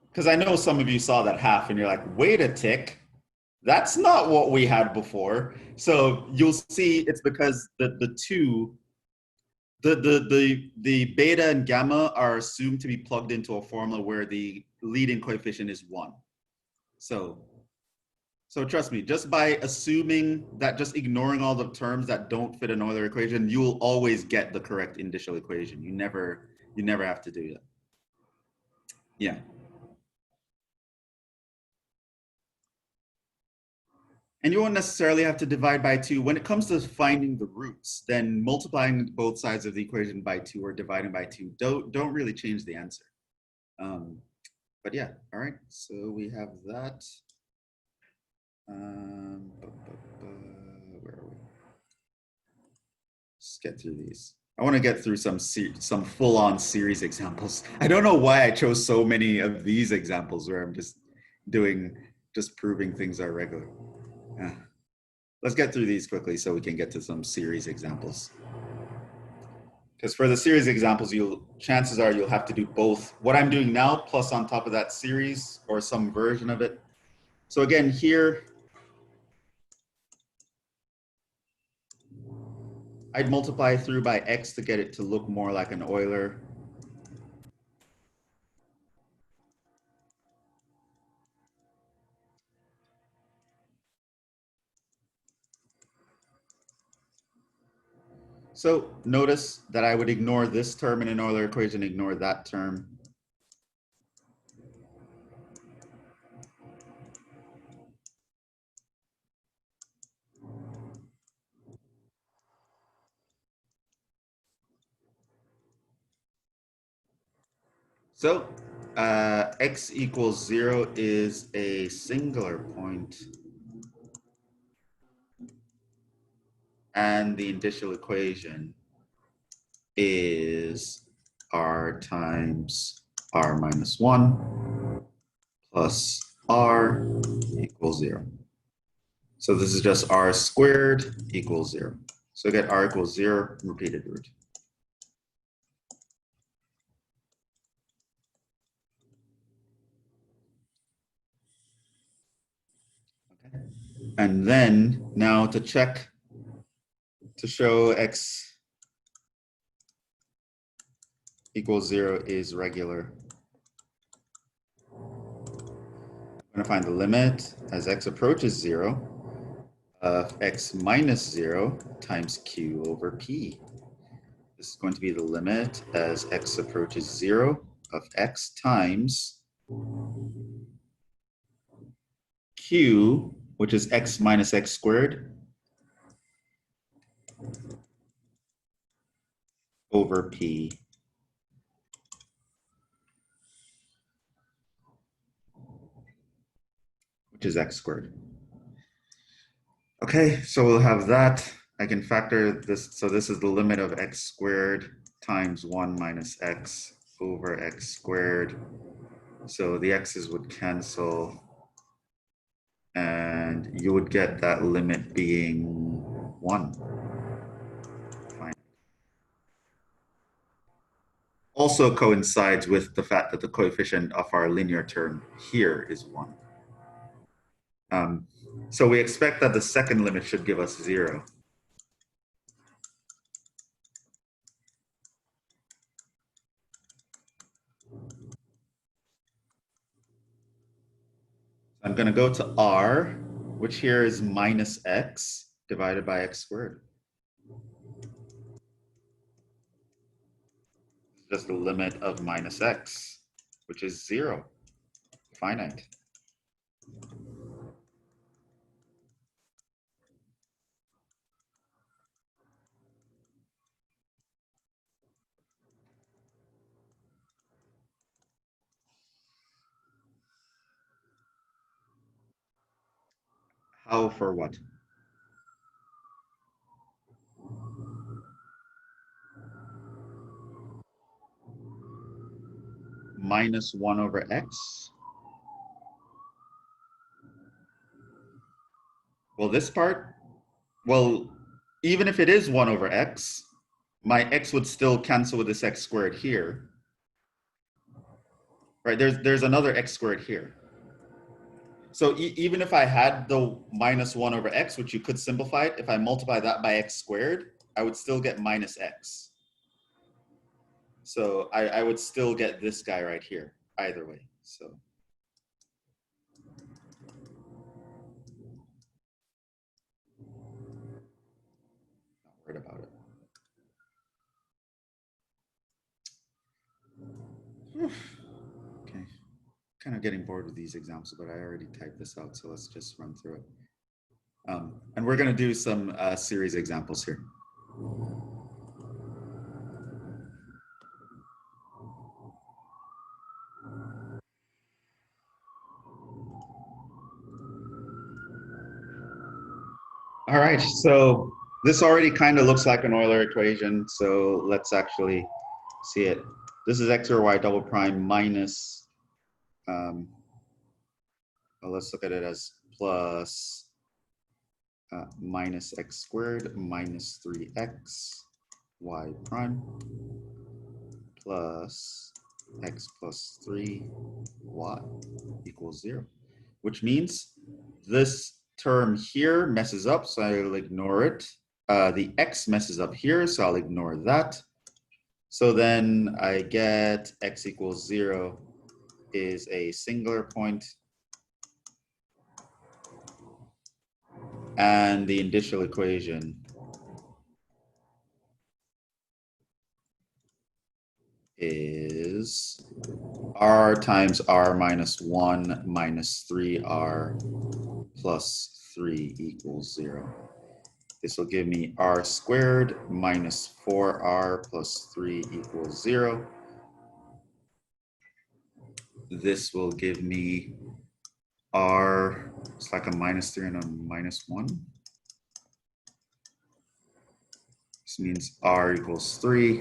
Because I know some of you saw that half and you're like, wait a tick, that's not what we had before. So you'll see it's because the two, the beta and gamma are assumed to be plugged into a formula where the leading coefficient is 1. So trust me, just by assuming that, just ignoring all the terms that don't fit an Euler equation, you will always get the correct indicial equation. You never have to do that. Yeah. And you won't necessarily have to divide by 2. When it comes to finding the roots, then multiplying both sides of the equation by 2 or dividing by 2 don't really change the answer. But yeah, all right, so we have that. Where are we? Let's get through these. I want to get through some full-on series examples. I don't know why I chose so many of these examples where I'm just proving things are regular. Yeah. Let's get through these quickly so we can get to some series examples. Because for the series examples, chances are you'll have to do both what I'm doing now plus on top of that series or some version of it. So again, here, I'd multiply through by x to get it to look more like an Euler. So notice that I would ignore this term in an Euler equation, ignore that term. So x equals 0 is a singular point, and the indicial equation is r times r minus 1 plus r equals 0. So this is just r squared equals 0. So get r equals 0, repeated root. Okay. And then now to check, to show x equals 0 is regular, I'm going to find the limit as x approaches 0 of x minus 0 times q over p. This is going to be the limit as x approaches 0 of x times q, which is x minus x squared, over p. Which is x squared. Okay, so we'll have that. I can factor this. So this is the limit of x squared times 1 minus x over x squared. So the x's would cancel, and you would get that limit being 1. Fine. Also coincides with the fact that the coefficient of our linear term here is 1. So we expect that the second limit should give us 0. I'm going to go to r, which here is minus x divided by x squared. Just the limit of minus x, which is 0, finite. How for what? Minus 1 over x. Well, this part, well, even if it is 1 over x, my x would still cancel with this x squared here. Right, there's another x squared here. So even if I had the minus 1 over x, which you could simplify it, if I multiply that by x squared, I would still get minus x. So I would still get this guy right here, either way. So not worried about it. Okay, kind of getting bored with these examples, but I already typed this out, so let's just run through it. And we're going to do some series examples here. All right, so this already kind of looks like an Euler equation, so let's actually see it. This is x over y double prime minus, well, let's look at it as plus minus x squared minus 3x y prime plus x plus 3y equals 0, which means this term here messes up, so I'll ignore it. The x messes up here, so I'll ignore that. So then I get x equals 0 is a singular point, and the indicial equation is r times r minus 1 minus 3r plus 3 equals 0. This will give me r squared minus 4r plus 3 equals 0. This will give me r, it's like a minus 3 and a minus 1. This means r equals 3,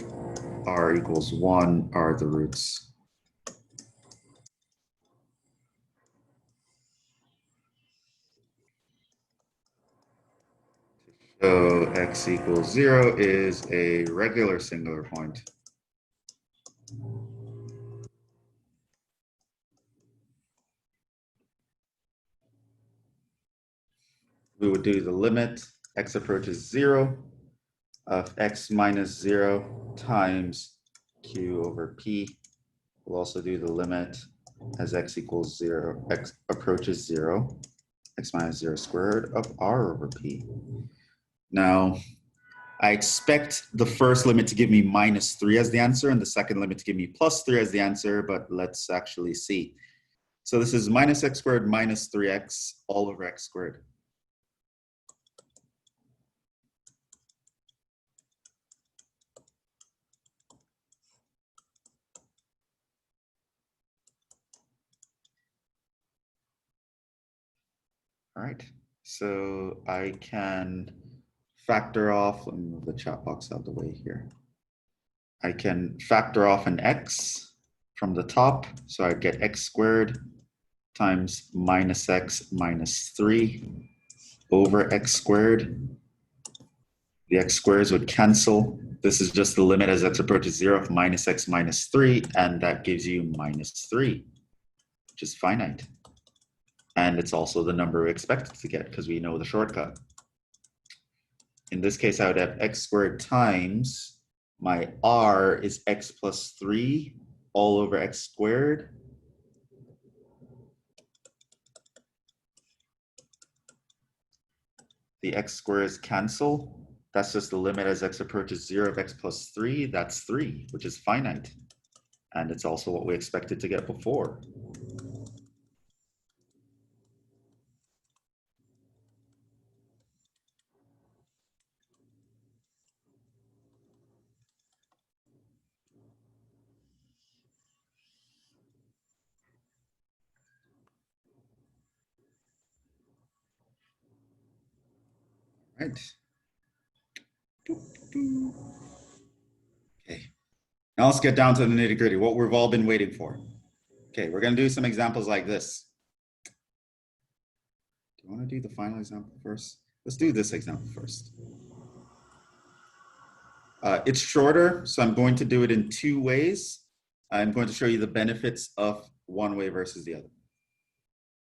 r equals 1 are the roots. So x equals 0 is a regular singular point. We would do the limit, x approaches 0 of x minus 0 times q over p. We'll also do the limit as x equals 0, x approaches 0, x minus 0 squared of r over p. Now, I expect the first limit to give me minus 3 as the answer and the second limit to give me plus 3 as the answer, but let's actually see. So this is minus x squared minus 3x all over x squared. All right, so I can factor off, let me move the chat box out of the way here. I can factor off an x from the top, so I get x squared times minus x minus 3 over x squared. The x squares would cancel. This is just the limit as x approaches 0 of minus x minus 3, and that gives you minus 3, which is finite. And it's also the number we expected to get because we know the shortcut. In this case, I would have x squared times my r is x plus 3 all over x squared. The x squares cancel. That's just the limit as x approaches 0 of x plus 3. That's 3, which is finite. And it's also what we expected to get before. Right. Okay. Now let's get down to the nitty gritty, what we've all been waiting for. Okay, we're going to do some examples like this. Do you want to do the final example first? Let's do this example first. It's shorter, so I'm going to do it in two ways. I'm going to show you the benefits of one way versus the other.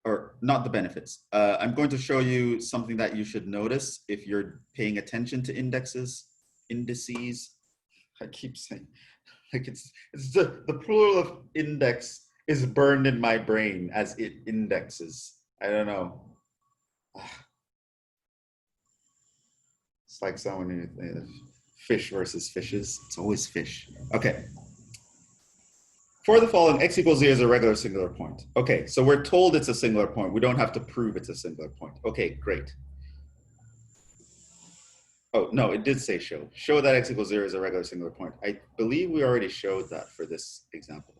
Or not the benefits. I'm going to show you something that you should notice if you're paying attention to indices. I keep saying, like it's the plural of index is burned in my brain as it indexes. I don't know. It's like someone, fish versus fishes. It's always fish. Okay. For the following, x equals 0 is a regular singular point. Okay, so we're told it's a singular point. We don't have to prove it's a singular point. Okay, great. Oh, no, it did say show. Show that x equals 0 is a regular singular point. I believe we already showed that for this example.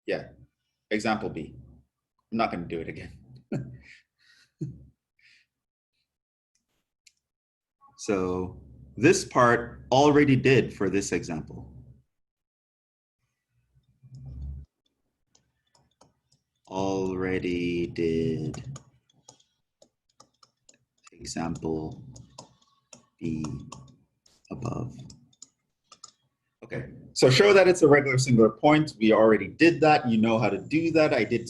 Yeah, example B. I'm not going to do it again. So this part already did for this example. Already did example B above. Okay, so show that it's a regular singular point. We already did that. You know how to do that. I did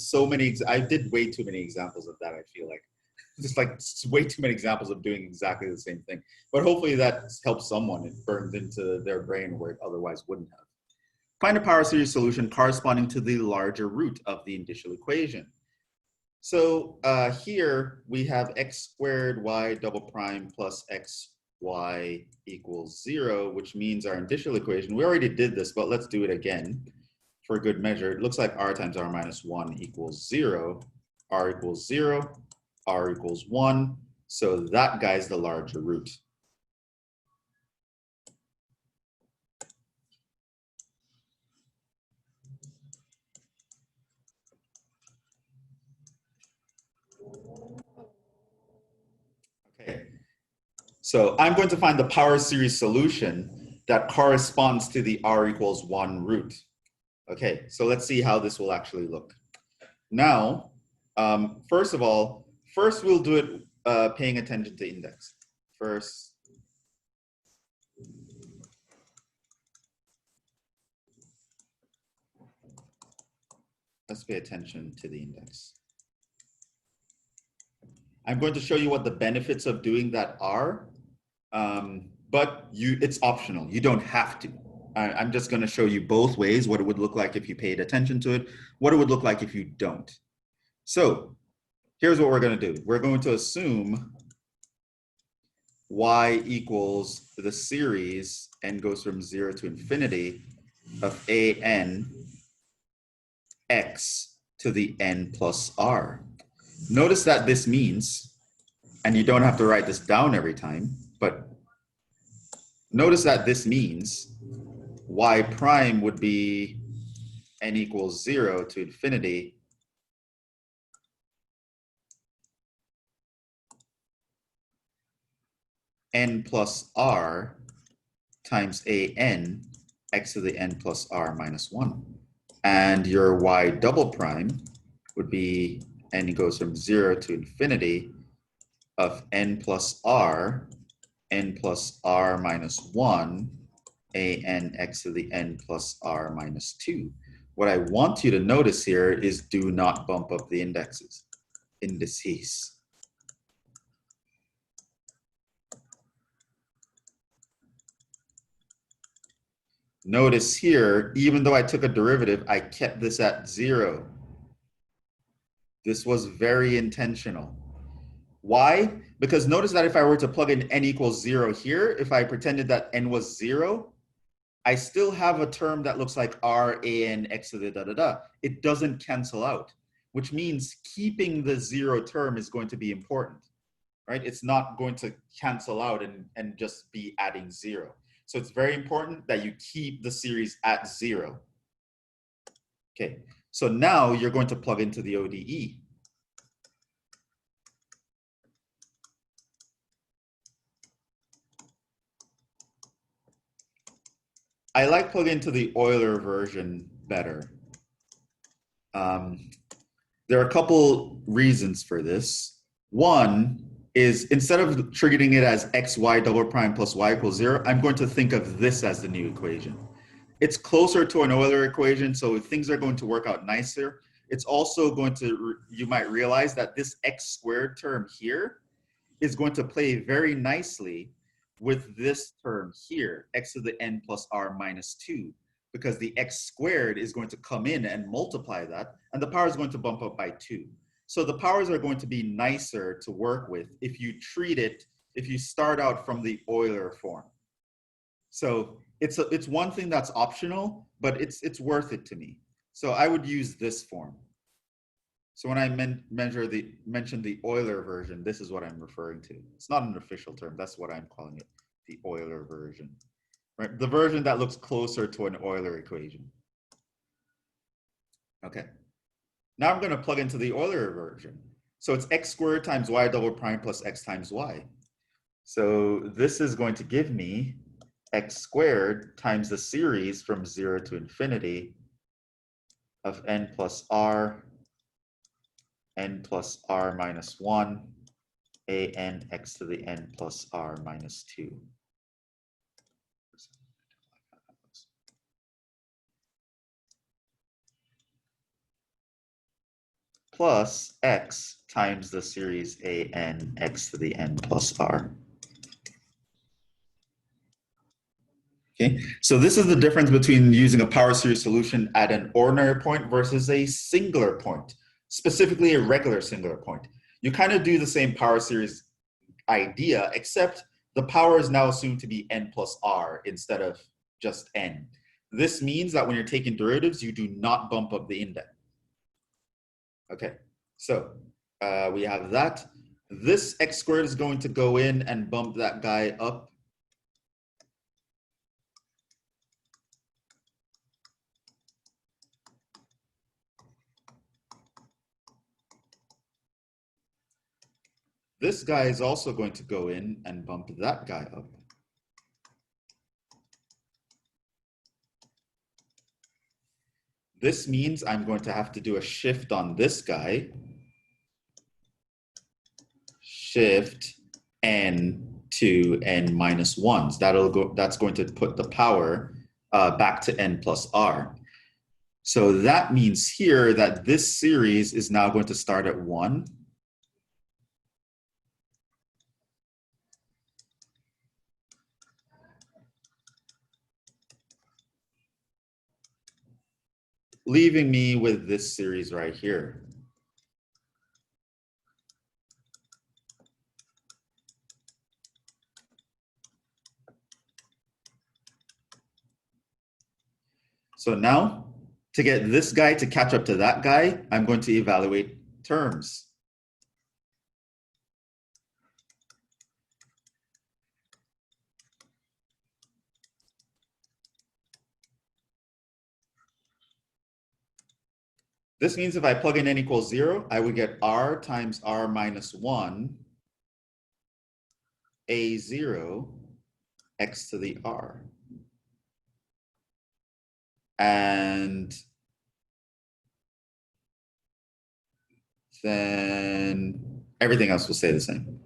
way too many examples of that, I feel like. Just like way too many examples of doing exactly the same thing. But hopefully that helps someone. It burned into their brain where it otherwise wouldn't have. Find a power series solution corresponding to the larger root of the indicial equation. So here we have x squared y double prime plus xy equals 0, which means our indicial equation, we already did this, but let's do it again for good measure. It looks like r times r minus 1 equals 0, r equals 0, r equals 1. So that guy's the larger root. Okay, so I'm going to find the power series solution that corresponds to the r equals 1 root. Okay, so let's see how this will actually look. Now, first we'll do it paying attention to index. First, let's pay attention to the index. I'm going to show you what the benefits of doing that are, but it's optional. You don't have to. I'm just going to show you both ways, what it would look like if you paid attention to it, what it would look like if you don't. So here's what we're going to do. We're going to assume y equals the series n goes from 0 to infinity of an x to the n plus r. Notice that this means, and you don't have to write this down every time, but notice that this means y prime would be n equals 0 to infinity n plus r times an x to the n plus r minus 1. And your y double prime would be n goes from 0 to infinity of n plus r minus 1 an x to the n plus r minus 2. What I want you to notice here is do not bump up the indices. Notice here, even though I took a derivative, I kept this at 0. This was very intentional. Why? Because notice that if I were to plug in n equals 0 here, if I pretended that n was 0, I still have a term that looks like r an x to the da da da. It doesn't cancel out, which means keeping the 0 term is going to be important, right? It's not going to cancel out and just be adding 0. So it's very important that you keep the series at 0. Okay, so now you're going to plug into the ODE. I like plugging into the Euler version better. There are a couple reasons for this. One is instead of treating it as xy double prime plus y equals 0, I'm going to think of this as the new equation. It's closer to an Euler equation, so things are going to work out nicer. It's also going to, you might realize that this x squared term here is going to play very nicely with this term here, x to the n plus r minus 2, because the x squared is going to come in and multiply that, and the power is going to bump up by 2. So the powers are going to be nicer to work with if you treat it, if you start out from the Euler form. So it's one thing that's optional, but it's worth it to me. So I would use this form. So when I mentioned the Euler version, this is what I'm referring to. It's not an official term. That's what I'm calling it, the Euler version. Right? The version that looks closer to an Euler equation. Okay. Now I'm going to plug into the Euler version. So it's x squared times y double prime plus x times y. So this is going to give me x squared times the series from 0 to infinity of n plus r, n plus r minus 1, a n x to the n plus r minus 2. Plus x times the series a n x to the n plus r. Okay, so this is the difference between using a power series solution at an ordinary point versus a singular point, specifically a regular singular point. You kind of do the same power series idea, except the power is now assumed to be n plus r instead of just n. This means that when you're taking derivatives, you do not bump up the index. Okay, so we have that. This x squared is going to go in and bump that guy up. This guy is also going to go in and bump that guy up. This means I'm going to have to do a shift on this guy. Shift n to n minus 1s. That's going to put the power back to n plus r. So that means here that this series is now going to start at 1. Leaving me with this series right here. So now, to get this guy to catch up to that guy, I'm going to evaluate terms. This means if I plug in n equals 0, I would get r times r minus 1, a0, x to the r. And then everything else will stay the same.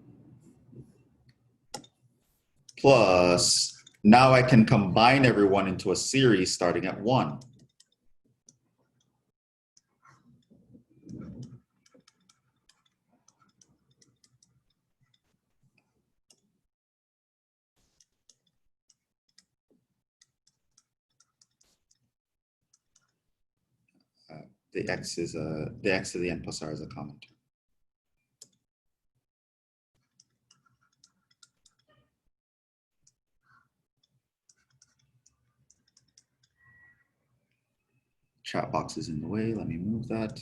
Plus, now I can combine everyone into a series starting at 1. The x to the n plus r is a common term. Chat box is in the way. Let me move that.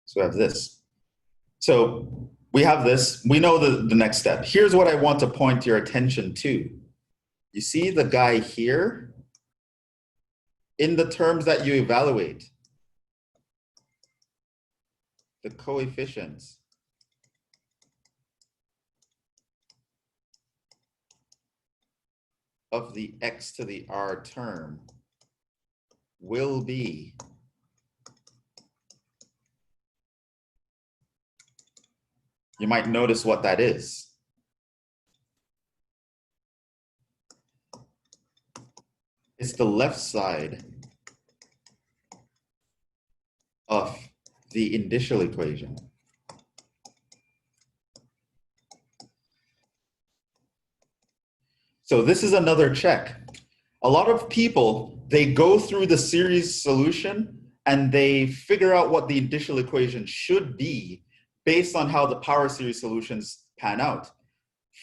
So we have this. So we have this. We know the next step. Here's what I want to point your attention to. You see the guy here? In the terms that you evaluate, the coefficients. of the x to the r term will be you might notice what that is. It's the left side of the indicial equation. So this is another check. A lot of people, they go through the series solution and they figure out what the indicial equation should be based on how the power series solutions pan out.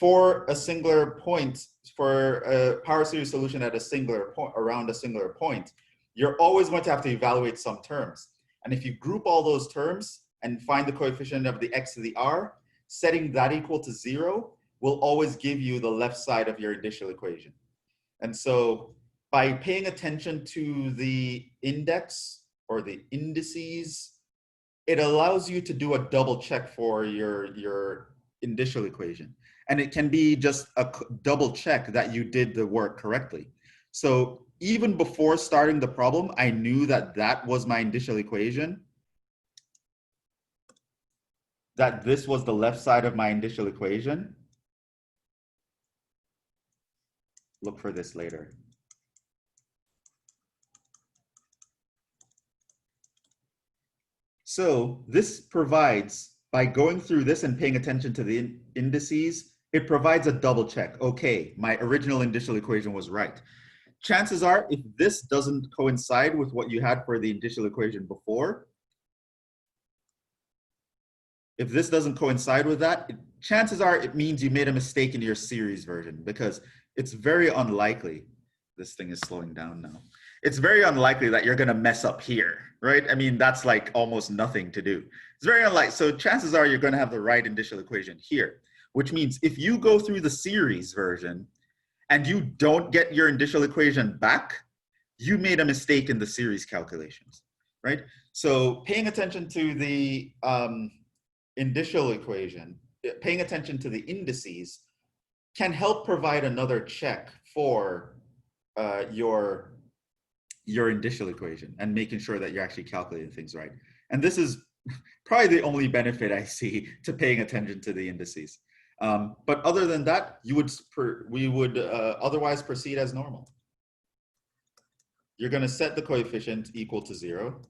For a singular point, for a power series solution at a singular point, around a singular point, you're always going to have to evaluate some terms. And if you group all those terms and find the coefficient of the x to the r, setting that equal to 0 will always give you the left side of your indicial equation. And so by paying attention to the index or the indices, it allows you to do a double check for your indicial equation. And it can be just a double check that you did the work correctly. So even before starting the problem, I knew that that was my indicial equation, that this was the left side of my indicial equation. Look for this later. So this provides, by going through this and paying attention to the indices, it provides a double check. Okay, my original indicial equation was right. Chances are, if this doesn't coincide with what you had for the indicial equation before, if this doesn't coincide with that, chances are it means you made a mistake in your series version, because it's very unlikely, this thing is slowing down now. It's very unlikely that you're gonna mess up here, right? I mean, that's like almost nothing to do. It's very unlikely, so chances are you're gonna have the right indicial equation here, which means if you go through the series version and you don't get your indicial equation back, you made a mistake in the series calculations, right? So paying attention to the indicial equation, paying attention to the indices can help provide another check for your indicial equation and making sure that you're actually calculating things right. And this is probably the only benefit I see to paying attention to the indices. But other than that, we would otherwise proceed as normal. You're going to set the coefficient equal to 0.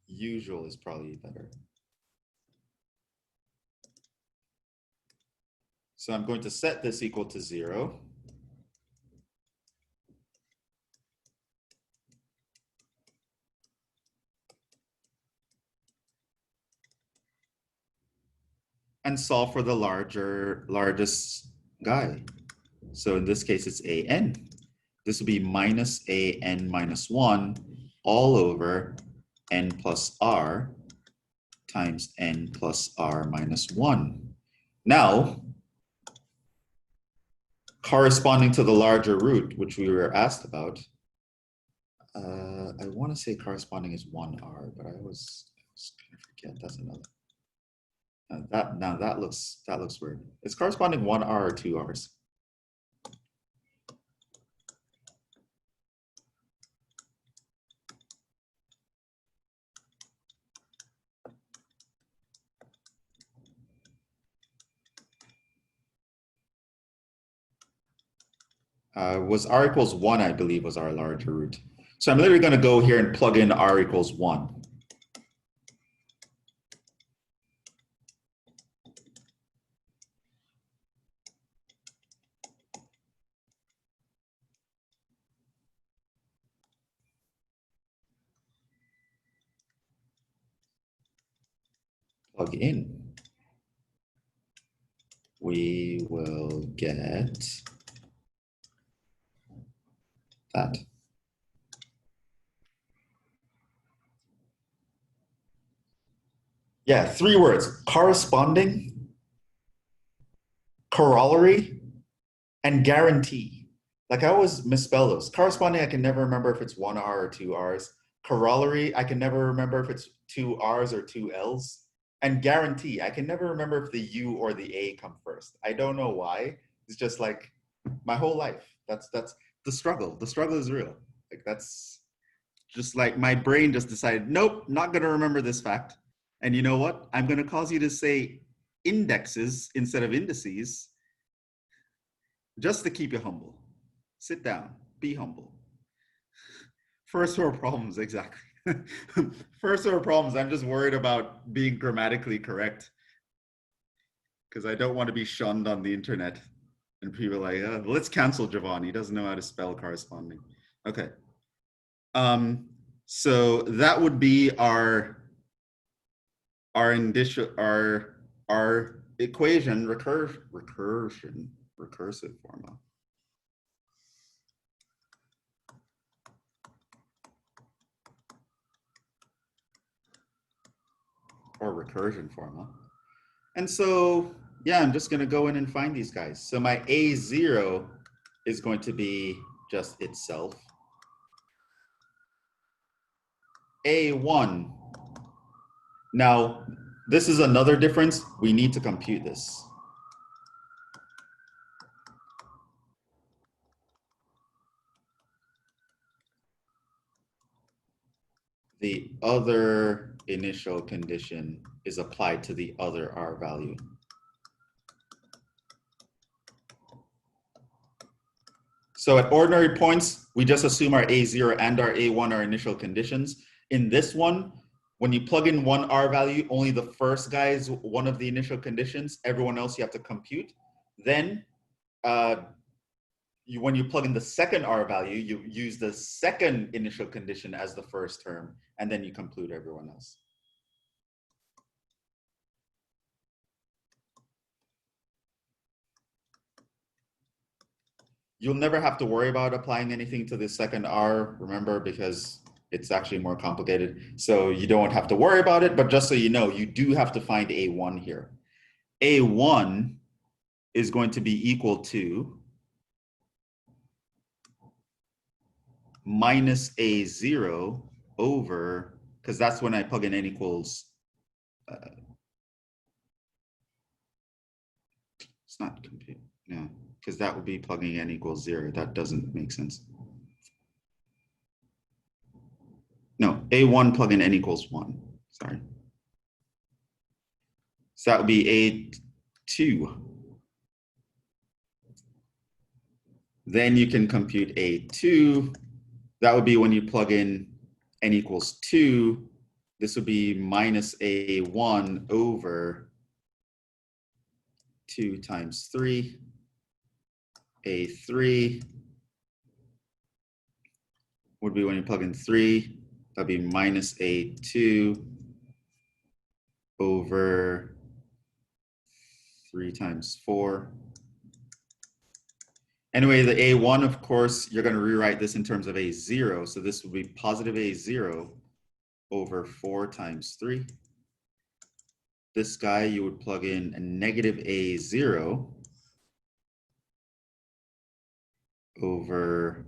Usual is probably better. So I'm going to set this equal to 0. And solve for the largest guy. So in this case, it's an. This will be minus an minus 1 all over n plus r times n plus r minus 1. Now, corresponding to the larger root, which we were asked about, I want to say corresponding is 1r, but I was going to forget. That's another. That looks weird. It's corresponding 1r or 2r's. Was r equals 1, I believe, was our larger root. So I'm literally going to go here and plug in r equals 1. Plug in. We will get that. Yeah, 3 words: corresponding, corollary, and guarantee. Like I always misspell those. Corresponding, I can never remember if it's 1r or 2r's. Corollary, I can never remember if it's 2r's or 2l's. And guarantee, I can never remember if the U or the A come first. I don't know why. It's just like my whole life. That's the struggle. The struggle is real. Like that's just like my brain just decided, nope, not gonna remember this fact. And you know what? I'm gonna cause you to say indexes instead of indices just to keep you humble. Sit down, be humble. First world problems, exactly. First world problems, I'm just worried about being grammatically correct because I don't want to be shunned on the internet. And people are like, let's cancel Jhevon. He doesn't know how to spell corresponding. Okay. So that would be our indicial, our equation, recursive formula. Or recursion formula. And so, yeah, I'm just going to go in and find these guys. So my A0 is going to be just itself. A1. Now, this is another difference. We need to compute this. The other initial condition is applied to the other R value. So at ordinary points, we just assume our A0 and our A1 are initial conditions. In this one, when you plug in one R value, only the first guy is one of the initial conditions. Everyone else you have to compute. Then when you plug in the second R value, you use the second initial condition as the first term, and then you compute everyone else. You'll never have to worry about applying anything to the second R, remember, because it's actually more complicated. So you don't have to worry about it, but just so you know, you do have to find A1 here. A1 is going to be equal to minus A0 over, because that's when I plug in n equals, it's not compute, no, because that would be plugging n equals 0. That doesn't make sense. No, A1 plug in n equals 1, sorry. So that would be A2. Then you can compute A2. That would be when you plug in n equals 2. This would be minus A1 over 2 times 3. A3 would be when you plug in 3. That'd be minus A2 over 3 times 4. Anyway, the A1, of course, you're going to rewrite this in terms of A0. So this would be positive A0 over 4 times 3. This guy, you would plug in a negative A0 over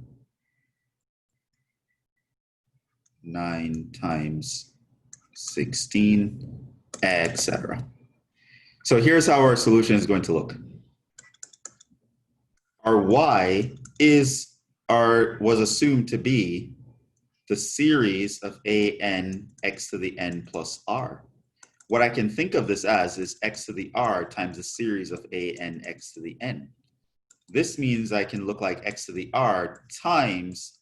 9 times 16, etc. So here's how our solution is going to look. Our y was assumed to be the series of an x to the n plus r. What I can think of this as is x to the r times the series of an x to the n. This means I can look like x to the r times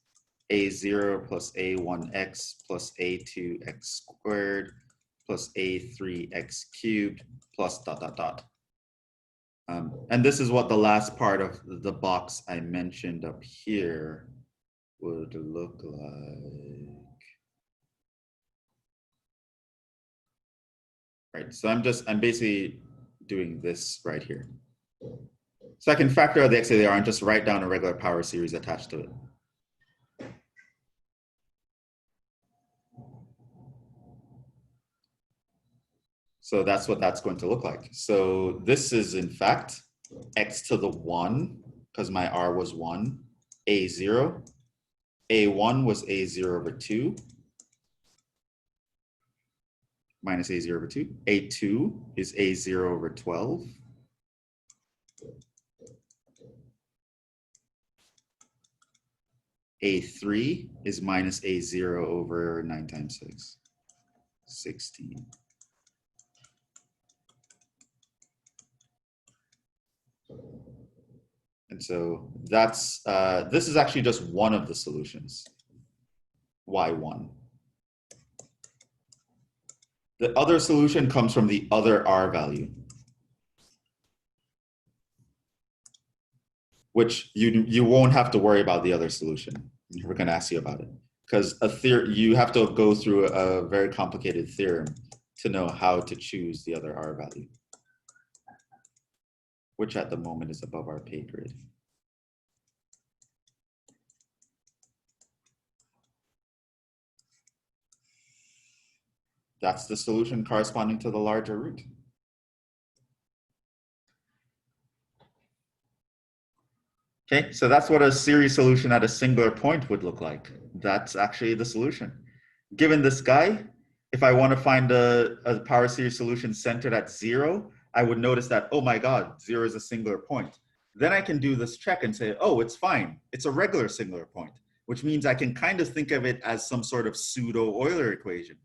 a0 plus a1x plus a2x squared plus a3x cubed plus dot dot dot. And this is what the last part of the box I mentioned up here would look like. Right, so I'm basically doing this right here. So I can factor out the x to the r and just write down a regular power series attached to it. So that's what that's going to look like. So this is in fact x to the 1, because my r was 1, a0. A1 was a0 over 2. minus A0 over 2. A2 is A0 over 12. A3 is minus A0 over 9 times 6, 16. And so that's, this is actually just one of the solutions, y1. The other solution comes from the other r value, which you won't have to worry about the other solution. We're going to ask you about it, because you have to go through a very complicated theorem to know how to choose the other r value, which at the moment is above our pay grade. That's the solution corresponding to the larger root. Okay, so that's what a series solution at a singular point would look like. That's actually the solution. Given this guy, if I want to find a power series solution centered at 0, I would notice that, oh my God, 0 is a singular point. Then I can do this check and say, oh, it's fine. It's a regular singular point, which means I can kind of think of it as some sort of pseudo Euler equation.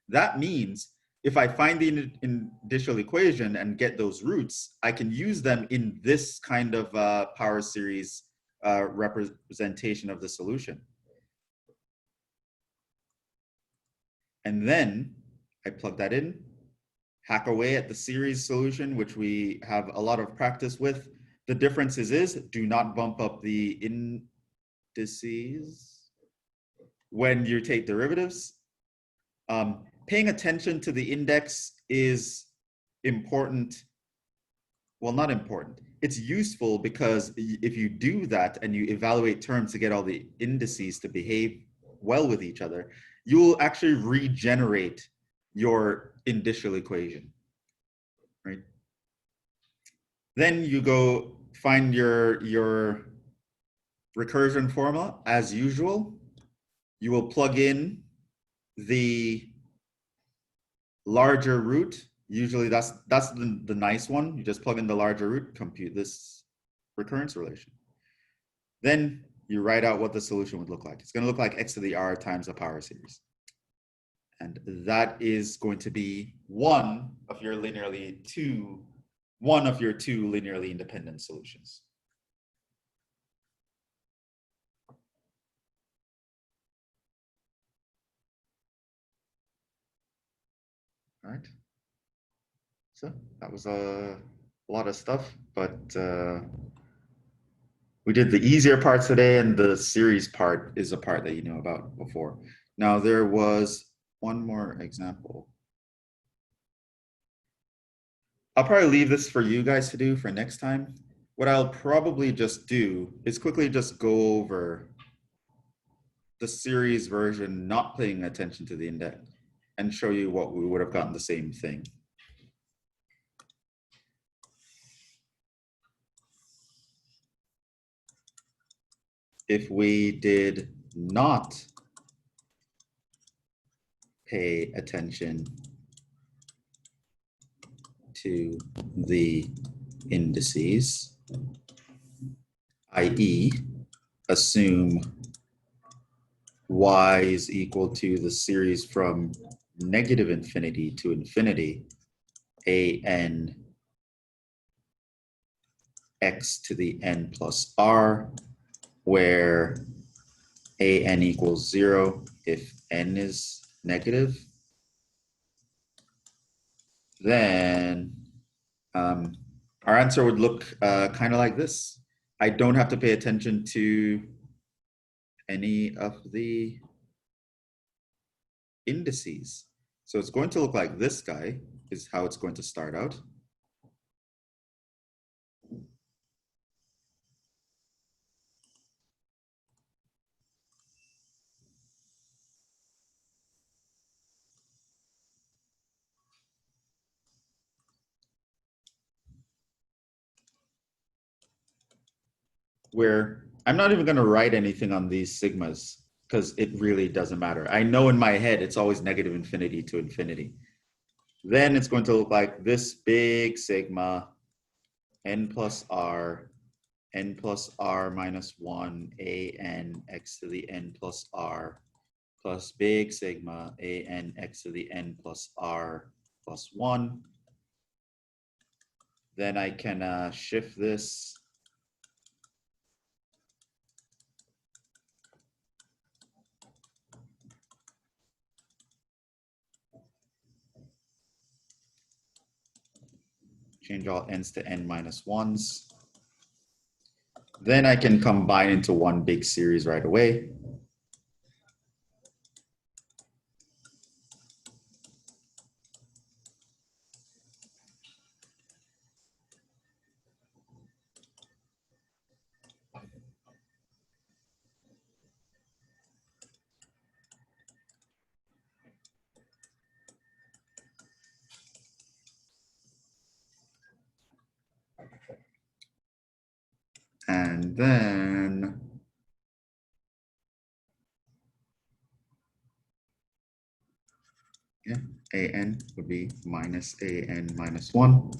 That means if I find the indicial equation and get those roots, I can use them in this kind of power series representation of the solution. And then I plug that in, hack away at the series solution, which we have a lot of practice with. The difference is do not bump up the indices when you take derivatives. Paying attention to the index is important. Well, not important. It's useful because if you do that and you evaluate terms to get all the indices to behave well with each other, you will actually regenerate your indicial equation, right? Then you go find your recursion formula as usual. You will plug in the larger root. Usually that's the nice one. You just plug in the larger root, compute this recurrence relation. Then you write out what the solution would look like. It's going to look like x to the r times the power series. And that is going to be one of your two linearly independent solutions. All right. So that was a lot of stuff, but we did the easier parts today, and the series part is a part that you know about before. Now there was one more example. I'll probably leave this for you guys to do for next time. What I'll probably just do is quickly just go over the series version, not paying attention to the index, and show you what we would have gotten the same thing. If we did not pay attention to the indices, i.e., assume y is equal to the series from negative infinity to infinity, an x to the n plus r, where an equals 0 if n is negative, then our answer would look kind of like this. I don't have to pay attention to any of the indices. So it's going to look like this guy is how it's going to start out. Where I'm not even going to write anything on these sigmas because it really doesn't matter. I know in my head it's always negative infinity to infinity. then it's going to look like this big sigma n plus r minus 1 a n x to the n plus r plus big sigma a n x to the n plus r plus 1. Then I can shift this change all n's to n minus 1s. Then I can combine into one big series right away. And then an would be minus an minus 1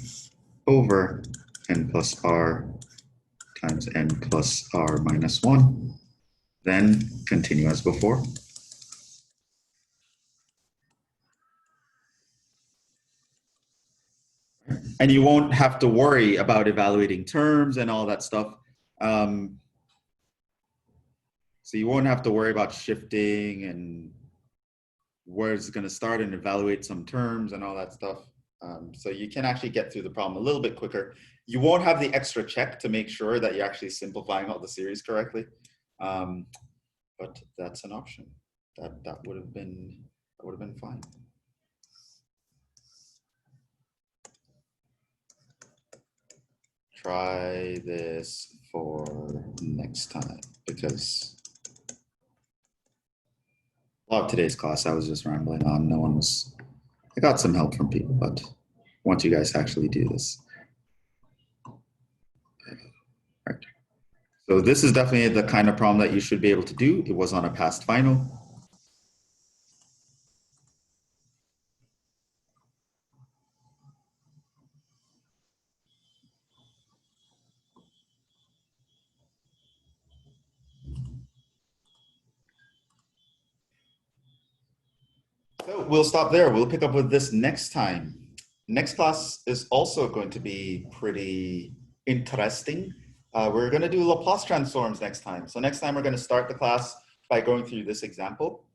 over n plus r times n plus r minus 1. Then continue as before. And you won't have to worry about evaluating terms and all that stuff. So you won't have to worry about shifting and where it's going to start and evaluate some terms and all that stuff. So you can actually get through the problem a little bit quicker. You won't have the extra check to make sure that you're actually simplifying all the series correctly. But that's an option. That would have been fine. Try this for next time, because a lot of today's class I was just rambling on. No one was. I got some help from people, but I want you guys to actually do this. Right. So this is definitely the kind of problem that you should be able to do. It was on a past final. So we'll stop there. We'll pick up with this next time. Next class is also going to be pretty interesting. We're going to do Laplace transforms next time. So next time we're going to start the class by going through this example.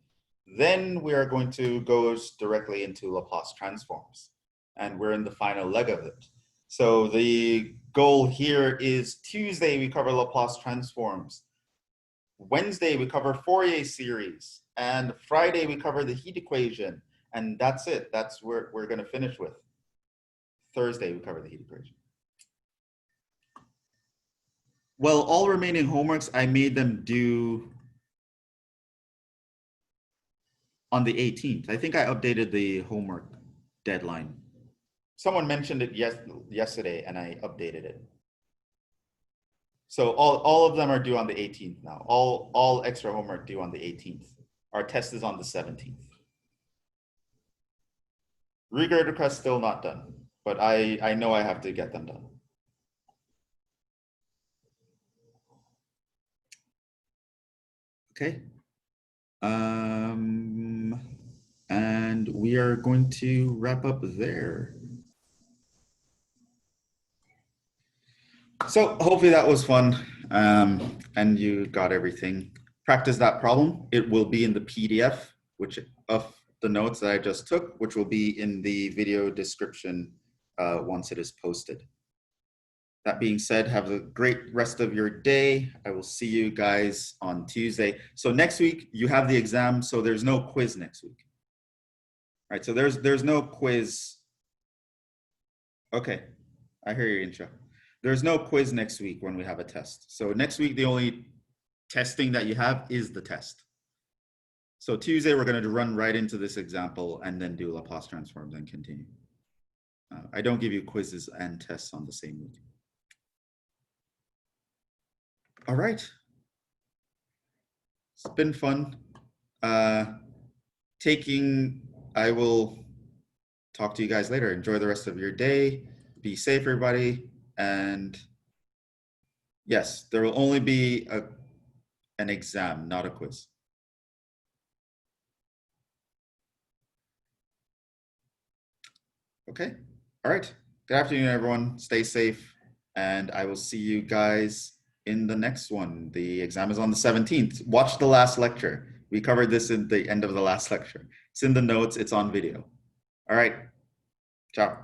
Then we are going to go directly into Laplace transforms. And we're in the final leg of it. So the goal here is Tuesday we cover Laplace transforms. Wednesday we cover Fourier series. And Friday we cover the heat equation. And that's it. That's where we're going to finish with. Thursday we cover the heat equation. Well, all remaining homeworks I made them do on the 18th. I think I updated the homework deadline. Someone mentioned it yesterday and I updated it. So all of them are due on the 18th now. All extra homework due on the 18th. Our test is on the 17th. Regrade request still not done, but I know I have to get them done. Okay. And we are going to wrap up there. So hopefully that was fun, and you got everything. Practice that problem. It will be in the PDF, which of the notes that I just took, which will be in the video description once it is posted. That being said, have a great rest of your day. I will see you guys on Tuesday. So next week you have the exam, so there's no quiz next week. All right, so there's no quiz. Okay, I hear your intro. There's no quiz next week when we have a test. So next week, the only testing that you have is the test. So Tuesday, we're going to run right into this example and then do Laplace transforms and continue. I don't give you quizzes and tests on the same week. All right. It's been fun. I will talk to you guys later. Enjoy the rest of your day. Be safe, everybody. And yes, there will only be an exam, not a quiz. Okay. All right. Good afternoon, everyone. Stay safe. And I will see you guys in the next one. The exam is on the 17th. Watch the last lecture. We covered this in the end of the last lecture. It's in the notes. It's on video. All right. Ciao.